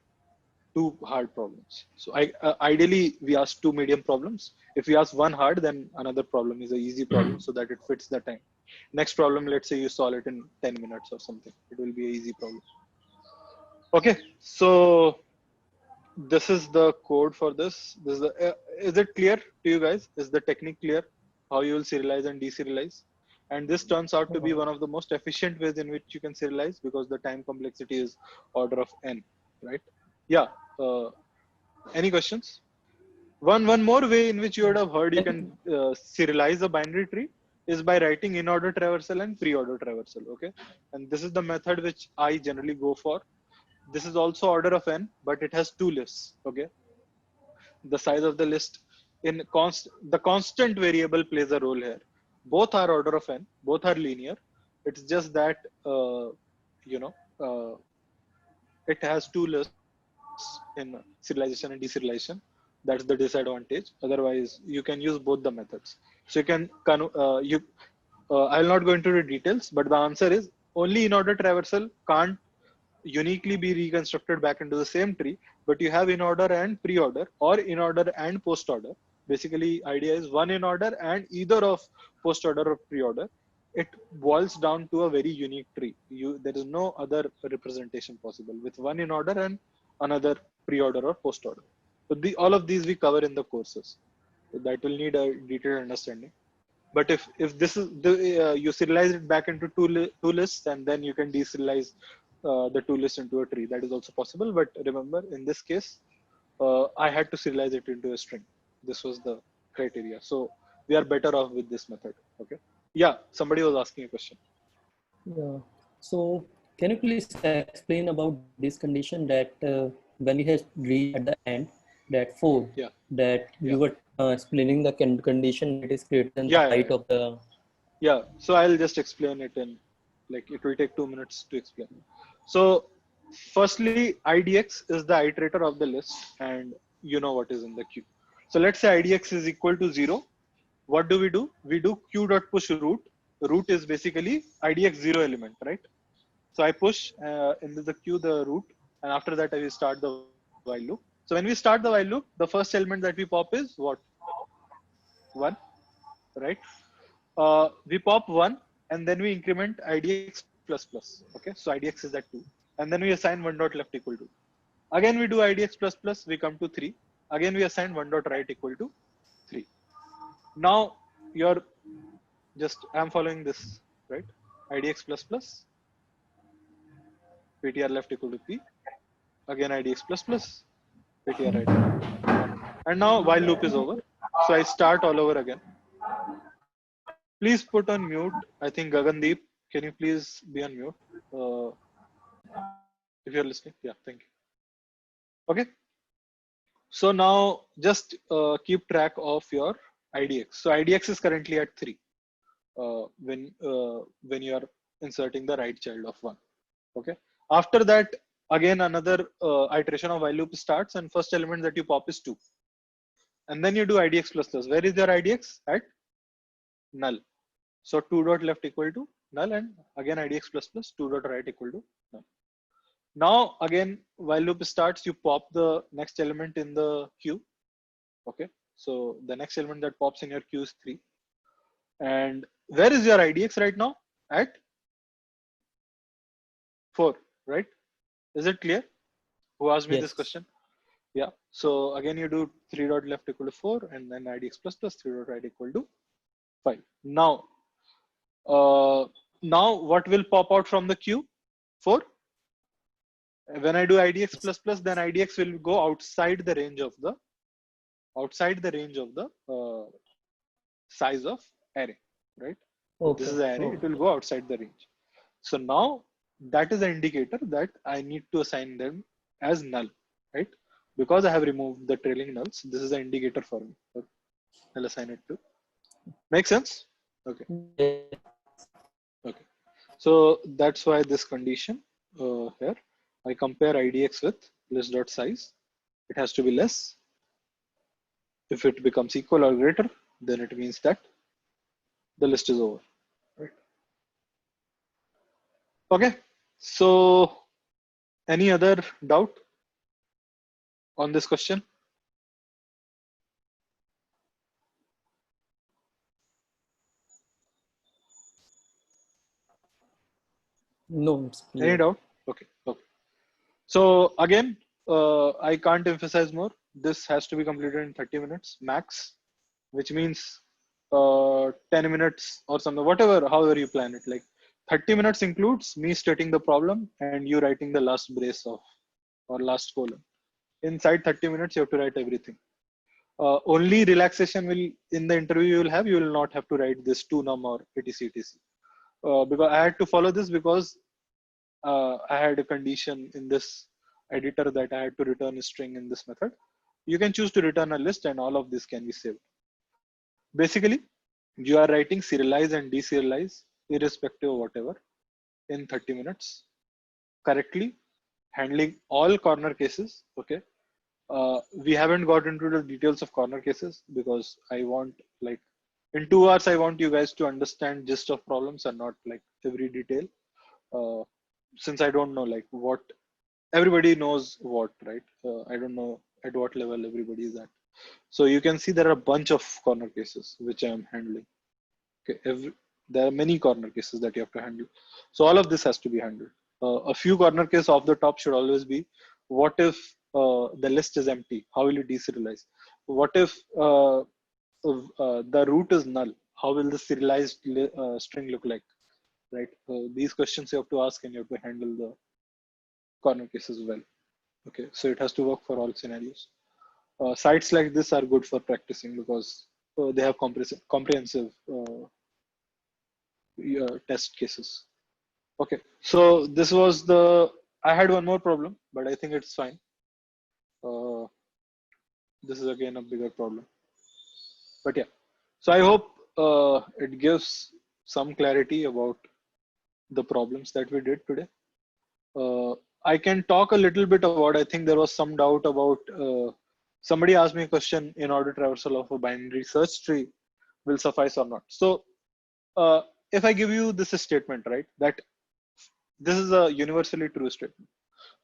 2 hard problems. So ideally we ask 2 medium problems. If we ask 1 hard, then another problem is an easy problem so that it fits the time. Next problem, let's say you solve it in 10 minutes or something. It will be an easy problem. Okay, so this is the code for this. Is it clear to you guys? Is the technique clear? How you will serialize and deserialize? And this turns out to be one of the most efficient ways in which you can serialize, because the time complexity is order of n, right? Yeah. Any questions? One more way in which you would have heard you can serialize a binary tree is by writing in order traversal and pre-order traversal. Okay, and this is the method which I generally go for. This is also order of n, but it has 2 lists. Okay, the size of the list in the constant variable plays a role here. Both are order of n, both are linear. It's just that it has 2 lists in serialization and deserialization. That's the disadvantage. Otherwise, you can use both the methods. So you can I'll not go into the details, but the answer is only in order traversal can't uniquely be reconstructed back into the same tree, but you have in order and pre-order, or in order and post-order. Basically, idea is one in order and either of post-order or pre-order. It boils down to a very unique tree. There is no other representation possible with one in order and another pre-order or post-order. So all of these we cover in the courses. So that will need a detailed understanding. But if this is the you serialize it back into two lists, and then you can deserialize the two lists into a tree. That is also possible. But remember, in this case, I had to serialize it into a string. This was the criteria. So we are better off with this method. Okay. Yeah. Somebody was asking a question. Yeah. So can you please explain about this condition that when you have reached at the end, that 4, Yeah. that Yeah. you were explaining the condition that is greater than the Yeah, yeah, height yeah. of the. Yeah. So I'll just explain it in, like, it will take 2 minutes to explain. So firstly, IDX is the iterator of the list, and you know what is in the queue. So let's say IDX is equal to 0. What do? We do q dot push root. Root is basically IDX 0 element, right? So I push into the queue the root, and after that I will start the while loop. So when we start the while loop, the first element that we pop is what? 1, right? We pop 1, and then we increment IDX plus plus. Okay, so IDX is at 2, and then we assign 1 dot left equal to. Again we do IDX plus plus, we come to 3. Again we assign 1 dot right equal to 3. Now you're I'm following this, right? IDX plus plus, PTR left equal to P. Again IDX plus plus, PTR right equal to P. And now while loop is over. So I start all over again. Please put on mute. I think Gagandeep, can you please be on mute? If you're listening. Yeah, thank you. Okay. So now just keep track of your IDX. So IDX is currently at 3 when you are inserting the right child of 1. Okay. After that, again another iteration of while loop starts, and first element that you pop is 2. And then you do IDX plus plus. Where is your IDX? At null. So 2 dot left equal to null, and again IDX plus plus, 2 dot right equal to null. Now again, while loop starts, you pop the next element in the queue. Okay. So the next element that pops in your queue is 3. And where is your IDX right now? At 4, right? Is it clear? Who asked me this Yes. question? Yeah. So again, you do 3 dot left equal to 4, and then IDX plus plus, 3 dot right equal to 5. Now what will pop out from the queue? 4. When I do IDX plus plus, then IDX will go outside the range of the size of array, right? Okay. This is the array, Okay. it will go outside the range. So now that is an indicator that I need to assign them as null, right? Because I have removed the trailing nulls, this is an indicator for me. Okay. I'll assign it to. Make sense? Okay. Okay. So that's why this condition here, I compare IDX with list.size. It has to be less. If it becomes equal or greater, then it means that the list is over. Right? Okay. So any other doubt on this question? No, it's Any clear. doubt? Okay. Okay. So again, I can't emphasize more. This has to be completed in 30 minutes max, which means 10 minutes or something, whatever, however you plan it. Like 30 minutes includes me stating the problem and you writing the last brace of or last column. Inside 30 minutes, you have to write everything. Only relaxation will in the interview you will not have to write this to num or etc. Because I had to follow this because I had a condition in this editor that I had to return a string in this method. You can choose to return a list, and all of this can be saved. Basically, you are writing serialize and deserialize irrespective of whatever in 30 minutes correctly, handling all corner cases. Okay. We haven't got into the details of corner cases because I want, like, in 2 hours, I want you guys to understand gist of problems and not like every detail. Since I don't know like what everybody knows what, right? I don't know at what level everybody is at. So you can see there are a bunch of corner cases which I am handling. Okay, there are many corner cases that you have to handle. So all of this has to be handled. A few corner cases off the top should always be: what if the list is empty? How will you deserialize? What if the root is null? how will the serialized string look like, right? These questions you have to ask and you have to handle the corner cases well. Okay, so it has to work for all scenarios. Sites like this are good for practicing because they have comprehensive test cases. Okay, so this was I had one more problem, but I think it's fine. This is again a bigger problem. But yeah, so I hope it gives some clarity about the problems that we did today. I can talk a little bit about, I think there was some doubt about, somebody asked me a question, in order traversal of a binary search tree will suffice or not. So if I give you this statement, right, that this is a universally true statement.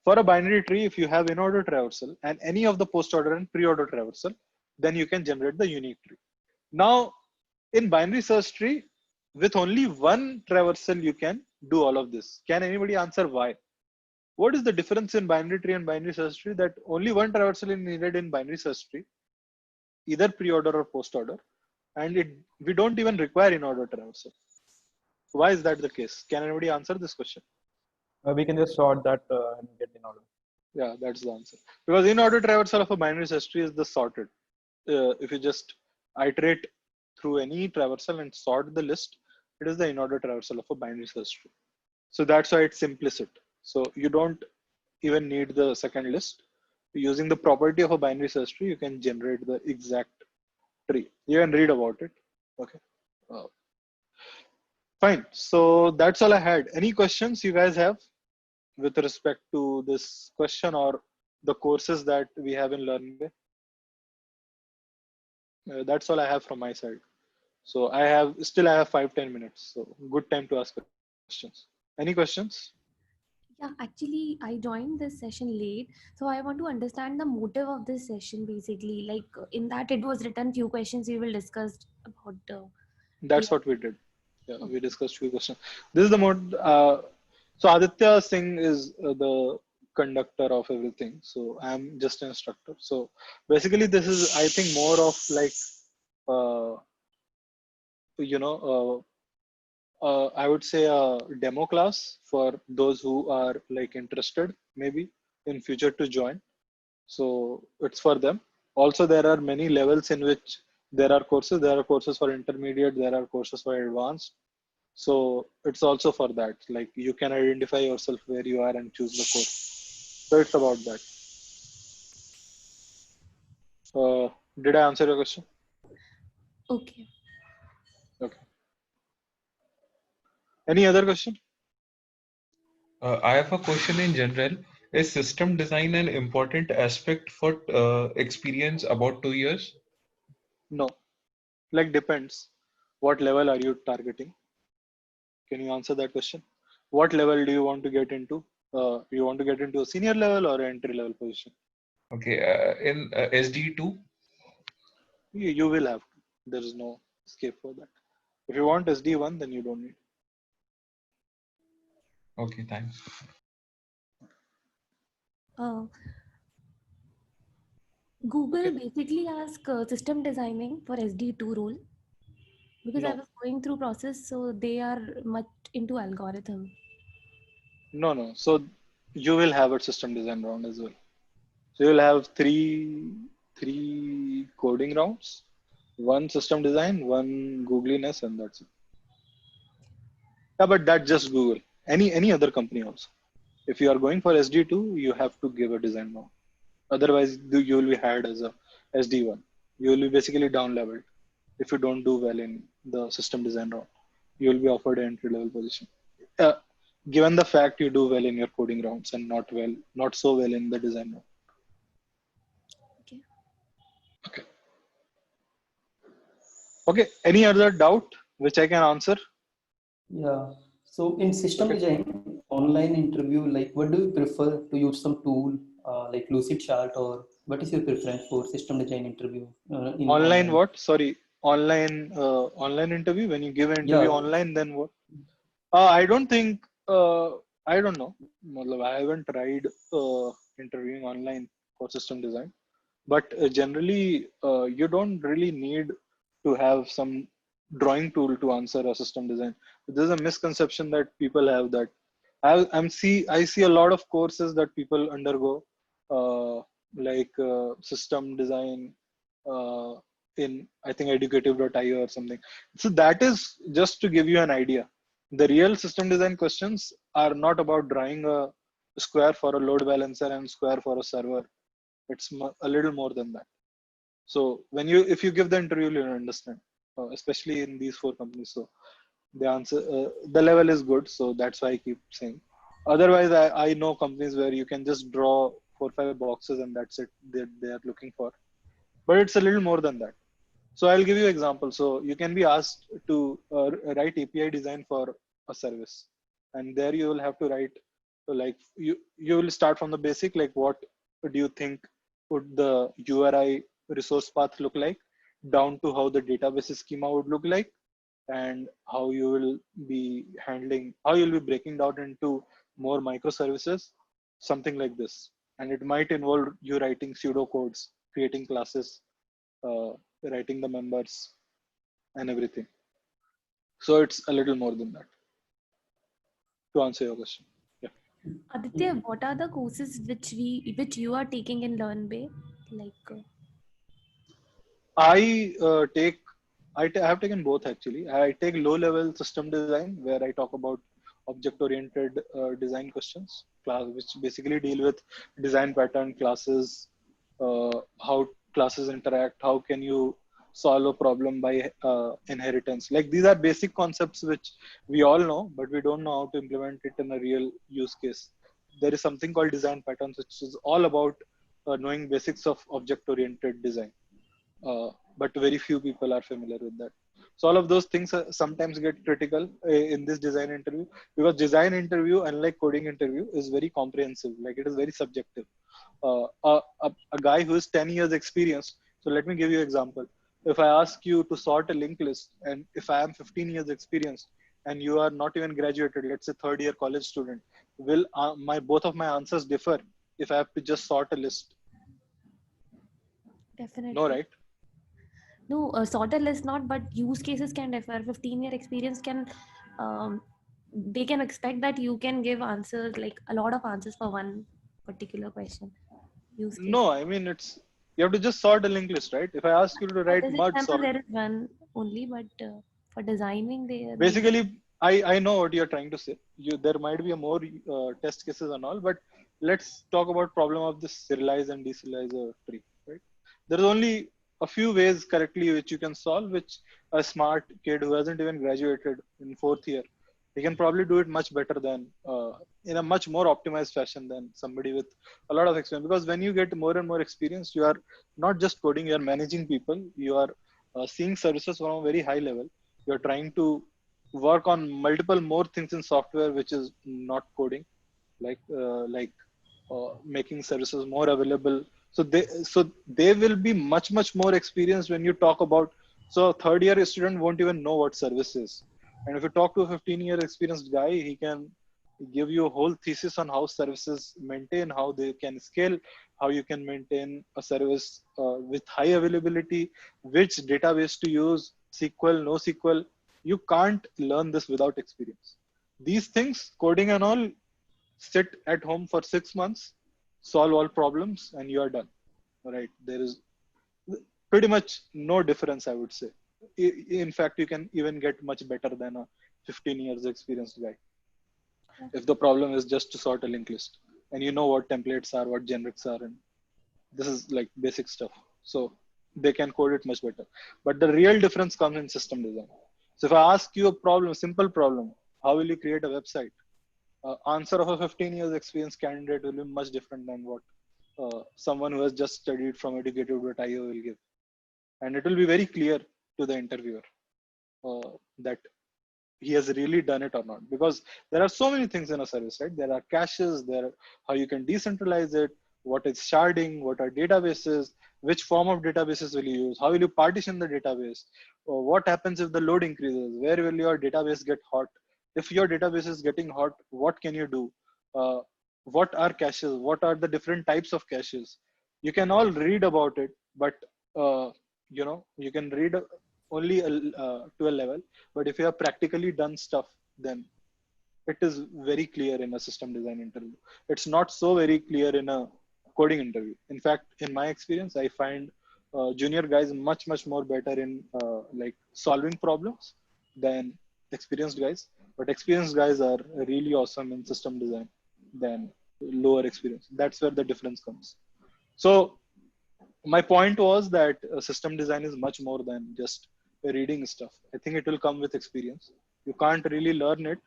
For a binary tree, if you have in-order traversal and any of the post-order and pre-order traversal, then you can generate the unique tree. Now, in binary search tree, with only one traversal, you can do all of this. Can anybody answer why? What is the difference in binary tree and binary search tree that only one traversal is needed in binary search tree, either pre-order or post-order, and we don't even require in-order traversal? Why is that the case? Can anybody answer this question? We can just sort that and get in order. Yeah, that's the answer. Because in-order traversal of a binary search tree is the sorted. If you just iterate through any traversal and sort the list, it is the in-order traversal of a binary search tree. So that's why it's implicit. So you don't even need the second list. Using the property of a binary search tree, you can generate the exact tree. You can read about it. Okay. Fine. So that's all I had. Any questions you guys have with respect to this question or the courses that we have in LearningBay? That's all I have from my side. So I have 5-10 minutes. So good time to ask questions. Any questions? Yeah, actually, I joined this session late, so I want to understand the motive of this session. Basically, like in that it was written few questions we will discuss about. That's what we did. Yeah, we discussed few questions. This is the mode. So Aditya Singh is the conductor of everything. So I'm just an instructor. So basically, this is, I think, more of like, I would say a demo class for those who are like interested, maybe in future to join. So it's for them. Also, there are many levels in which there are courses. There are courses for intermediate. There are courses for advanced. So it's also for that. Like you can identify yourself where you are and choose the course. So it's about that. Did I answer your question? Okay. Okay. Any other question? I have a question in general. Is system design an important aspect for experience about 2 years? No. Like depends. What level are you targeting? Can you answer that question? What level do you want to get into? You want to get into a senior level or entry level position? Okay, in SD2? You will have to. There is no escape for that. If you want SD1, then you don't need. Okay, thanks. Google basically asked system designing for SD2 role because I No. was going through process, so they are much into algorithm. No. So you will have a system design round as well. So you'll have three coding rounds, one system design, one googliness, and that's it. Yeah, but that's just Google. Any other company also. If you are going for SD2, you have to give a design round. Otherwise, you will be hired as a SD1. You will be basically down leveled if you don't do well in the system design round. You will be offered an entry level position. Given the fact you do well in your coding rounds and not so well in the design round. Okay. Okay. Any other doubt which I can answer? Yeah. So in system design, online interview, like what do you prefer to use some tool like Lucidchart, or what is your preference for system design interview? Online what? Sorry, online interview. When you give an interview online, then what? I don't think. I don't know. I haven't tried interviewing online for system design, but generally, you don't really need to have some drawing tool to answer a system design. There's a misconception that people have that I see a lot of courses that people undergo, system design uh, in I think educative.io or something. So that is just to give you an idea. The real system design questions are not about drawing a square for a load balancer and square for a server. It's a little more than that. So if you give the interview, you'll understand, especially in these four companies. So the answer, the level is good. So that's why I keep saying. Otherwise, I know companies where you can just draw 4 or 5 boxes and that's it. They are looking for, but it's a little more than that. So I'll give you example. So you can be asked to write API design for a service, and there you will have to write you will start from the basic, like what do you think would the URI resource path look like, down to how the database schema would look like, and how you will be how you'll be breaking down into more microservices, something like this. And it might involve you writing pseudocodes, creating classes, uh, writing the members and everything. So it's a little more than that, to answer your question. Yeah. Aditya, what are the courses which you are taking in LearnBay? I have taken both actually. I take low level system design where I talk about object oriented design questions, which basically deal with design pattern, classes, how classes interact, how can you solve a problem by inheritance. Like these are basic concepts which we all know, but we don't know how to implement it in a real use case. There is something called design patterns, which is all about knowing basics of object oriented design. But very few people are familiar with that. So all of those things sometimes get critical in this design interview, because design interview, unlike coding interview, is very comprehensive. Like it is very subjective. A guy who is 10 years experience. So let me give you an example. If I ask you to sort a linked list, and if I am 15 years experience and you are not even graduated, let's say third year college student, will both of my answers differ if I have to just sort a list? Definitely. No, right? No, sorted list not, but use cases can differ. 15-year experience they can expect that you can give answers, like a lot of answers for one particular question. Use case. No, I mean you have to just sort a linked list, right? If I ask you to For write this merge example, sort, there is one only, but for designing, there basically I know what you're trying to say. There might be a more test cases and all, but let's talk about problem of this serialize and deserialize tree, right? There is only a few ways correctly which you can solve, which a smart kid who hasn't even graduated in fourth year, he can probably do it much better than in a much more optimized fashion than somebody with a lot of experience. Because when you get more and more experience, you are not just coding, you are managing people, you are seeing services from a very high level. You are trying to work on multiple more things in software which is not coding, like making services more available. So they will be much more experienced when you talk about. So a third year student won't even know what service is, and if you talk to a 15-year experienced guy, he can give you a whole thesis on how services maintain, how they can scale, how you can maintain a service with high availability, which database to use, SQL, no SQL. You can't learn this without experience. These things, coding and all, sit at home for 6 months, solve all problems, and you are done. Right? There is pretty much no difference, I would say. In fact, you can even get much better than a 15 years experienced guy if the problem is just to sort a linked list and you know what templates are, what generics are, and this is like basic stuff. So they can code it much better. But the real difference comes in system design. So if I ask you a problem, a simple problem, how will you create a website? Answer of a 15 years experience candidate will be much different than what someone who has just studied from educative.io will give. And it will be very clear to the interviewer that he has really done it or not, because there are so many things in a service, right? There are caches, there how you can decentralize it, what is sharding, what are databases, which form of databases will you use, how will you partition the database, what happens if the load increases, where will your database get hot, if your database is getting hot, what can you do, uh, what are caches, what are the different types of caches. You can all read about it, but you can read only to a level, but if you have practically done stuff, then it is very clear in a system design interview. It's not so very clear in a coding interview. In fact, in my experience, I find junior guys much more better in like solving problems than experienced guys. But experienced guys are really awesome in system design than lower experience. That's where the difference comes. So my point was that system design is much more than just reading stuff. I think it will come with experience. You can't really learn it,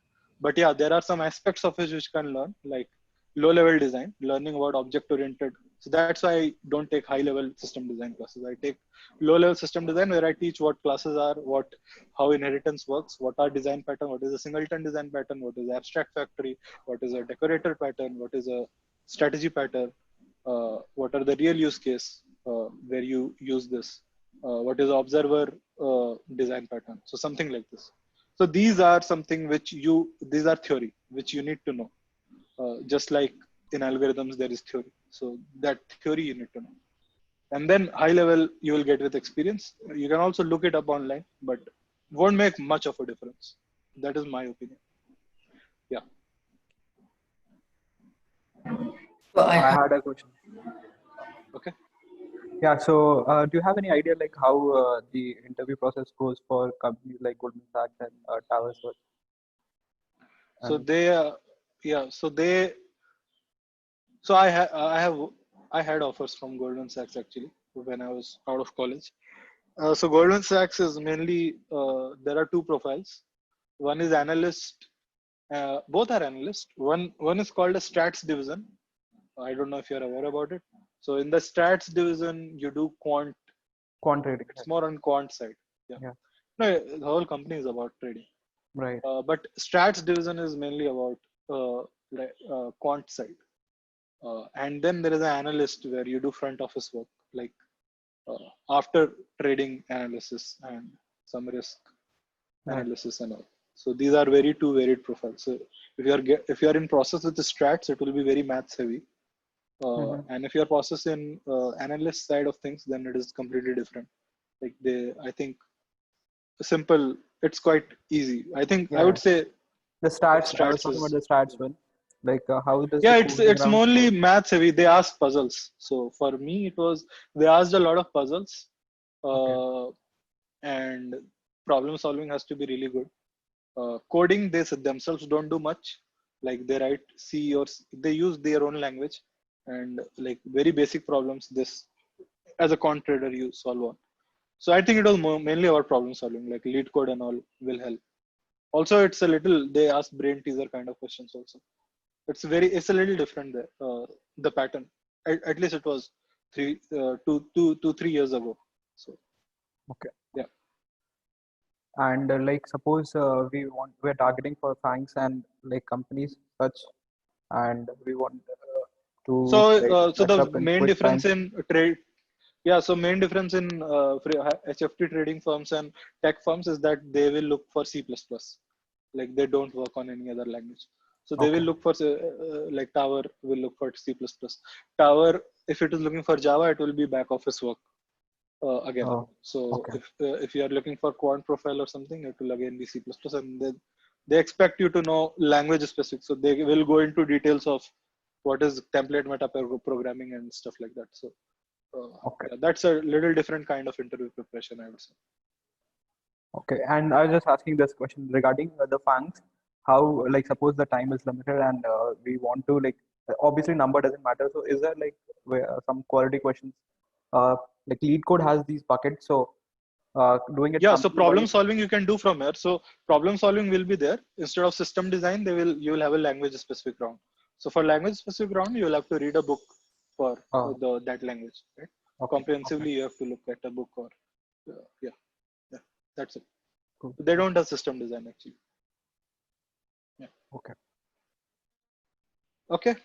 but yeah, there are some aspects of it which you can learn, like low level design, learning about object oriented. So that's why I don't take high level system design classes. I take low level system design where I teach what classes are, how inheritance works, what are design pattern, what is a singleton design pattern, what is abstract factory, what is a decorator pattern, what is a strategy pattern, what are the real use case where you use this, what is observer design pattern. So something like this. So these are something these are theory which you need to know. Just like in algorithms there is theory, so that theory you need to know, and then high level you will get with experience. You can also look it up online, but won't make much of a difference. That is my opinion. Yeah. So I had a question. Okay. Yeah, so do you have any idea like how the interview process goes for companies like Goldman Sachs and Towers? So I had offers from Goldman Sachs actually when I was out of college. So Goldman Sachs is mainly there are two profiles. One is analyst. Both are analyst. One is called a strats division. I don't know if you're aware about it. So in the strats division, you do quant trading. It's more on quant side. Yeah. No, the whole company is about trading. Right. But strats division is mainly about quant side. And then there is an analyst where you do front office work, like after trading analysis and some risk analysis and all. So these are two varied profiles. So if you are in process with the strats, it will be very maths heavy. And if you are process in analyst side of things, then it is completely different. Like I think simple. It's quite easy. I think I would say the stats. I was talking about the stats one. Like how does it's mostly maths heavy. They ask puzzles. So for me, it was they asked a lot of puzzles, and problem solving has to be really good. Coding, they themselves don't do much. Like they write C or they use their own language, and like very basic problems. This as a quant trader you solve on. So I think it was mainly about problem solving, like lead code and all will help. Also, it's a little they ask brain teaser kind of questions also. It's a little different there. The pattern, at least it was 3 years ago. So okay. Yeah. And like suppose we're targeting for banks and like companies such, and we want to. So the main difference in trade. Yeah, so main difference in HFT trading firms and tech firms is that they will look for C++. Like they don't work on any other language. So they will look for like Tower will look for C++. Tower, if it is looking for Java, it will be back office work again. So if you are looking for quant profile or something, it will again be C++, and they expect you to know language specific. So they will go into details of what is template meta programming and stuff like that. So that's a little different kind of interview preparation, I would say. Okay, and I was just asking this question regarding the FANGs. How, like, suppose the time is limited and we want to, like, obviously number doesn't matter. So is there like some quality questions? Like lead code has these buckets, so doing it. Yeah, so problem solving you can do from here. So problem solving will be there instead of system design. You will have a language specific round. So for language specific round, you will have to read a book for that language, right? Comprehensively, you have to look at a book or yeah, that's it. Cool. They don't have system design actually. Yeah. Okay.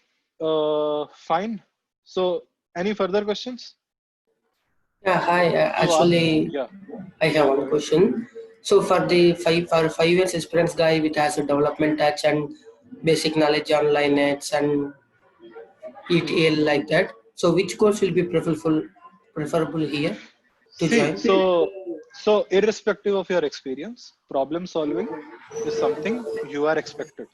Fine. So any further questions? Yeah, hi. Actually, I have one question. So for the 5 years experience guy which has a development touch and basic knowledge on Linux and ETL like that, so which course will be preferable here to join? So irrespective of your experience, problem solving is something you are expected,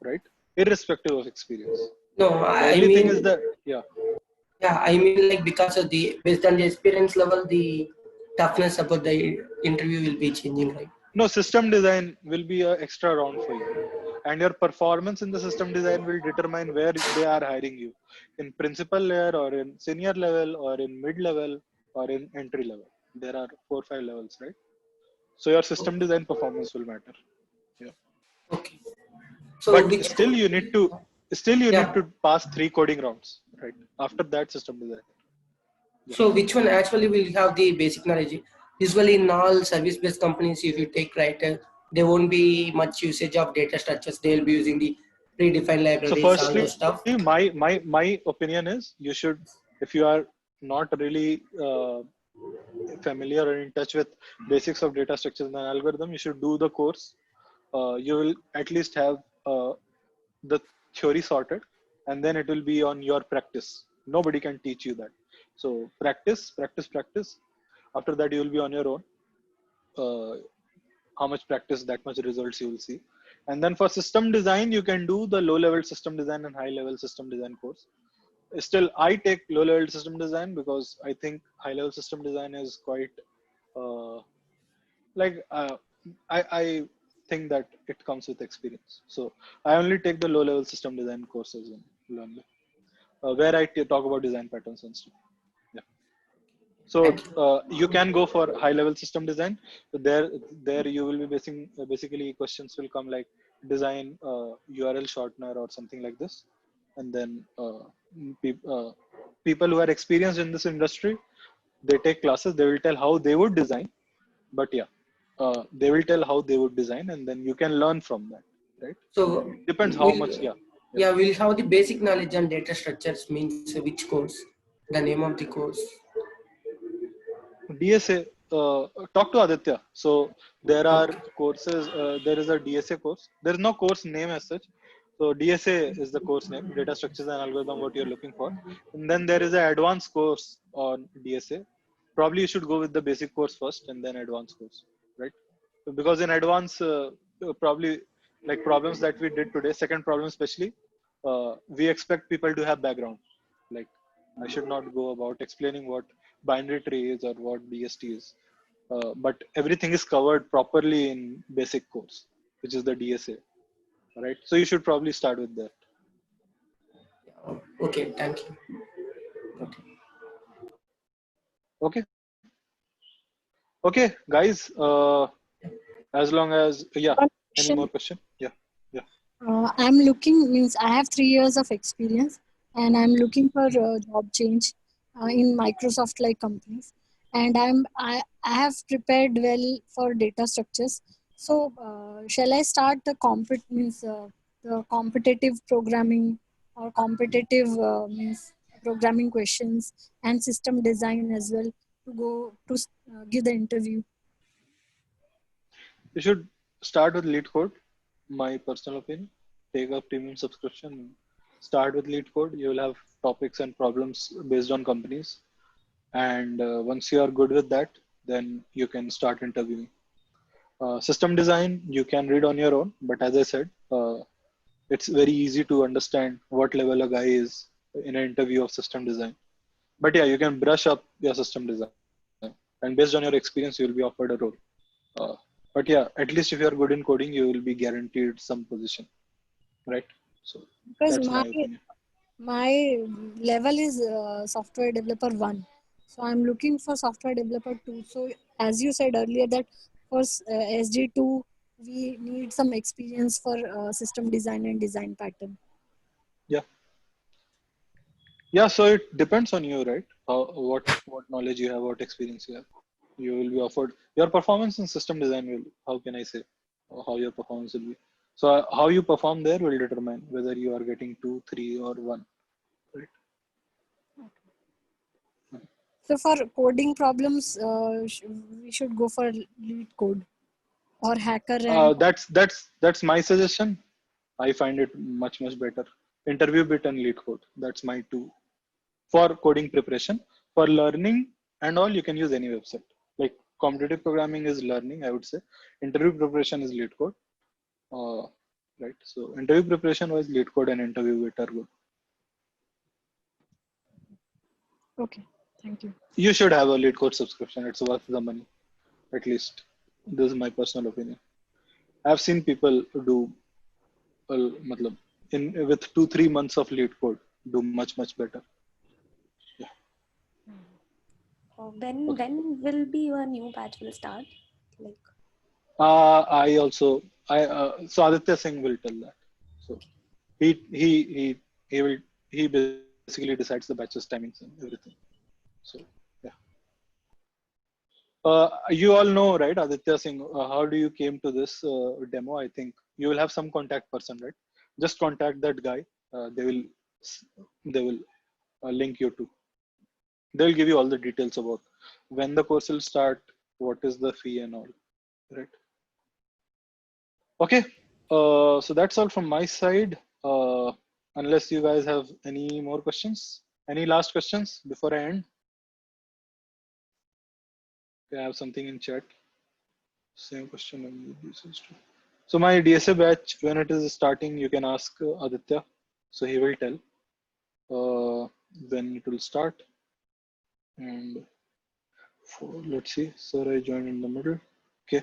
right? Irrespective of experience. No, The I only thing mean, is that, yeah. yeah, I mean, like, because of the based on the experience level, the toughness about the interview will be changing, right? No, system design will be an extra round for you. And your performance in the system design will determine where they are hiring you. In principal layer or in senior level or in mid level or in entry level. There are 4 or 5 levels, right? So your system design performance will matter. Yeah. Okay. So But which still you need to yeah. pass 3 coding rounds, right? After that, system design. So which one actually will have the basic knowledge? Usually in all service-based companies, if you take, right, there won't be much usage of data structures. They'll be using the predefined So libraries, all firstly, those stuff. my opinion is you should, if you are not really familiar or in touch with basics of data structures and algorithm, you should do the course. You will at least have the theory sorted, and then it will be on your practice. Nobody can teach you that. So practice. After that, you will be on your own. How much practice, that much results you will see. And then for system design, you can do the low level system design and high level system design course. Still, I take low level system design because I think high level system design is quite like I think that it comes with experience. So I only take the low level system design courses in Learnly, where I talk about design patterns and stuff. Yeah. So you can go for high level system design. So there you will be basically questions will come like design URL shortener or something like this, and then people who are experienced in this industry, they take classes. They will tell how they would design, but yeah, they will tell how they would design, and then you can learn from that, right? So Depends how much. Yeah, we'll have the basic knowledge on data structures. Means which course, the name of the course. DSA, talk to Aditya. So there are courses, there is a DSA course. There is no course name as such. So DSA is the course name, data structures and algorithm, what you're looking for. And then there is an advanced course on DSA. Probably you should go with the basic course first and then advanced course, right? Because in advance, probably like problems that we did today, second problem especially, we expect people to have background. Like I should not go about explaining what binary tree is or what BST is. But everything is covered properly in basic course, which is the DSA, right? So you should probably start with that. Okay, thank you. Okay, guys. As long as any more question? Yeah. I'm looking, means I have 3 years of experience, and I'm looking for a job change in Microsoft like companies, and I have prepared well for data structures. So shall I start the competitive programming or competitive means programming questions and system design as well to go to give the interview? You should start with Lead Code. My personal opinion, take a premium subscription. Start with Lead Code. You will have topics and problems based on companies, and once you are good with that, then you can start interviewing. System design you can read on your own, but as I said, it's very easy to understand what level a guy is in an interview of system design. But yeah, you can brush up your system design, and based on your experience, you will be offered a role. But yeah, at least if you are good in coding, you will be guaranteed some position, right? So because that's my opinion. My level is software developer 1, so I'm looking for software developer 2. So as you said earlier that for SG2 we need some experience for system design and design pattern. Yeah, so it depends on you, right? What knowledge you have, what experience you have. You will be offered your performance in system design will, how can I say, how your performance will be. So how you perform there will determine whether you are getting 2, 3 or 1, right? So for coding problems we should go for Lead Code or Hacker Rank. That's my suggestion. I find it much better. Interview Bit and Lead Code, that's my 2 for coding preparation. For learning and all, you can use any website. Like competitive programming is learning, I would say. Interview preparation is lead code. Right. So interview preparation was lead code and interview it are good. Okay, thank you. You should have a lead code subscription. It's worth the money, at least. This is my personal opinion. I've seen people do, matlab, with 2-3 months of lead code, do much better. Yeah. When will be your new batch will start? Like. So Aditya Singh will tell that. So he basically decides the batches timings and everything. So yeah. You all know, right, Aditya Singh? How do you came to this demo? I think you will have some contact person, right? Just contact that guy. They will link you to. They'll give you all the details about when the course will start, what is the fee and all, right? Okay. So that's all from my side. Unless you guys have any more questions, any last questions before I end? I have something in chat. Same question. So my DSA batch, when it is starting, you can ask Aditya. So he will tell when it will start. And let's see, sir, I joined in the middle. Okay.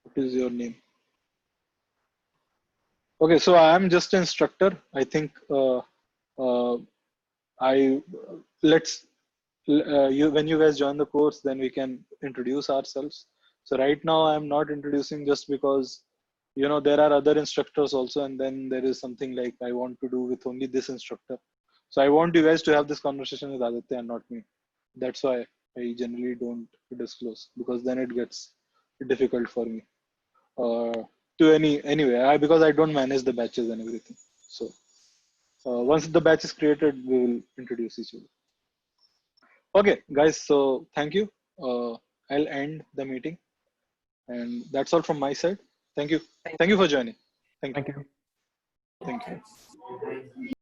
What is your name? Okay, so I am just an instructor. I think when you guys join the course, then we can introduce ourselves. So right now I'm not introducing just because, there are other instructors also, and then there is something like I want to do with only this instructor. So I want you guys to have this conversation with Aditya and not me. That's why I generally don't disclose, because then it gets difficult for me. Because I don't manage the batches and everything. So once the batch is created, we will introduce each other. Okay, guys. So thank you. I'll end the meeting, and that's all from my side. Thank you. Thank you for joining. Thank you. Thank you.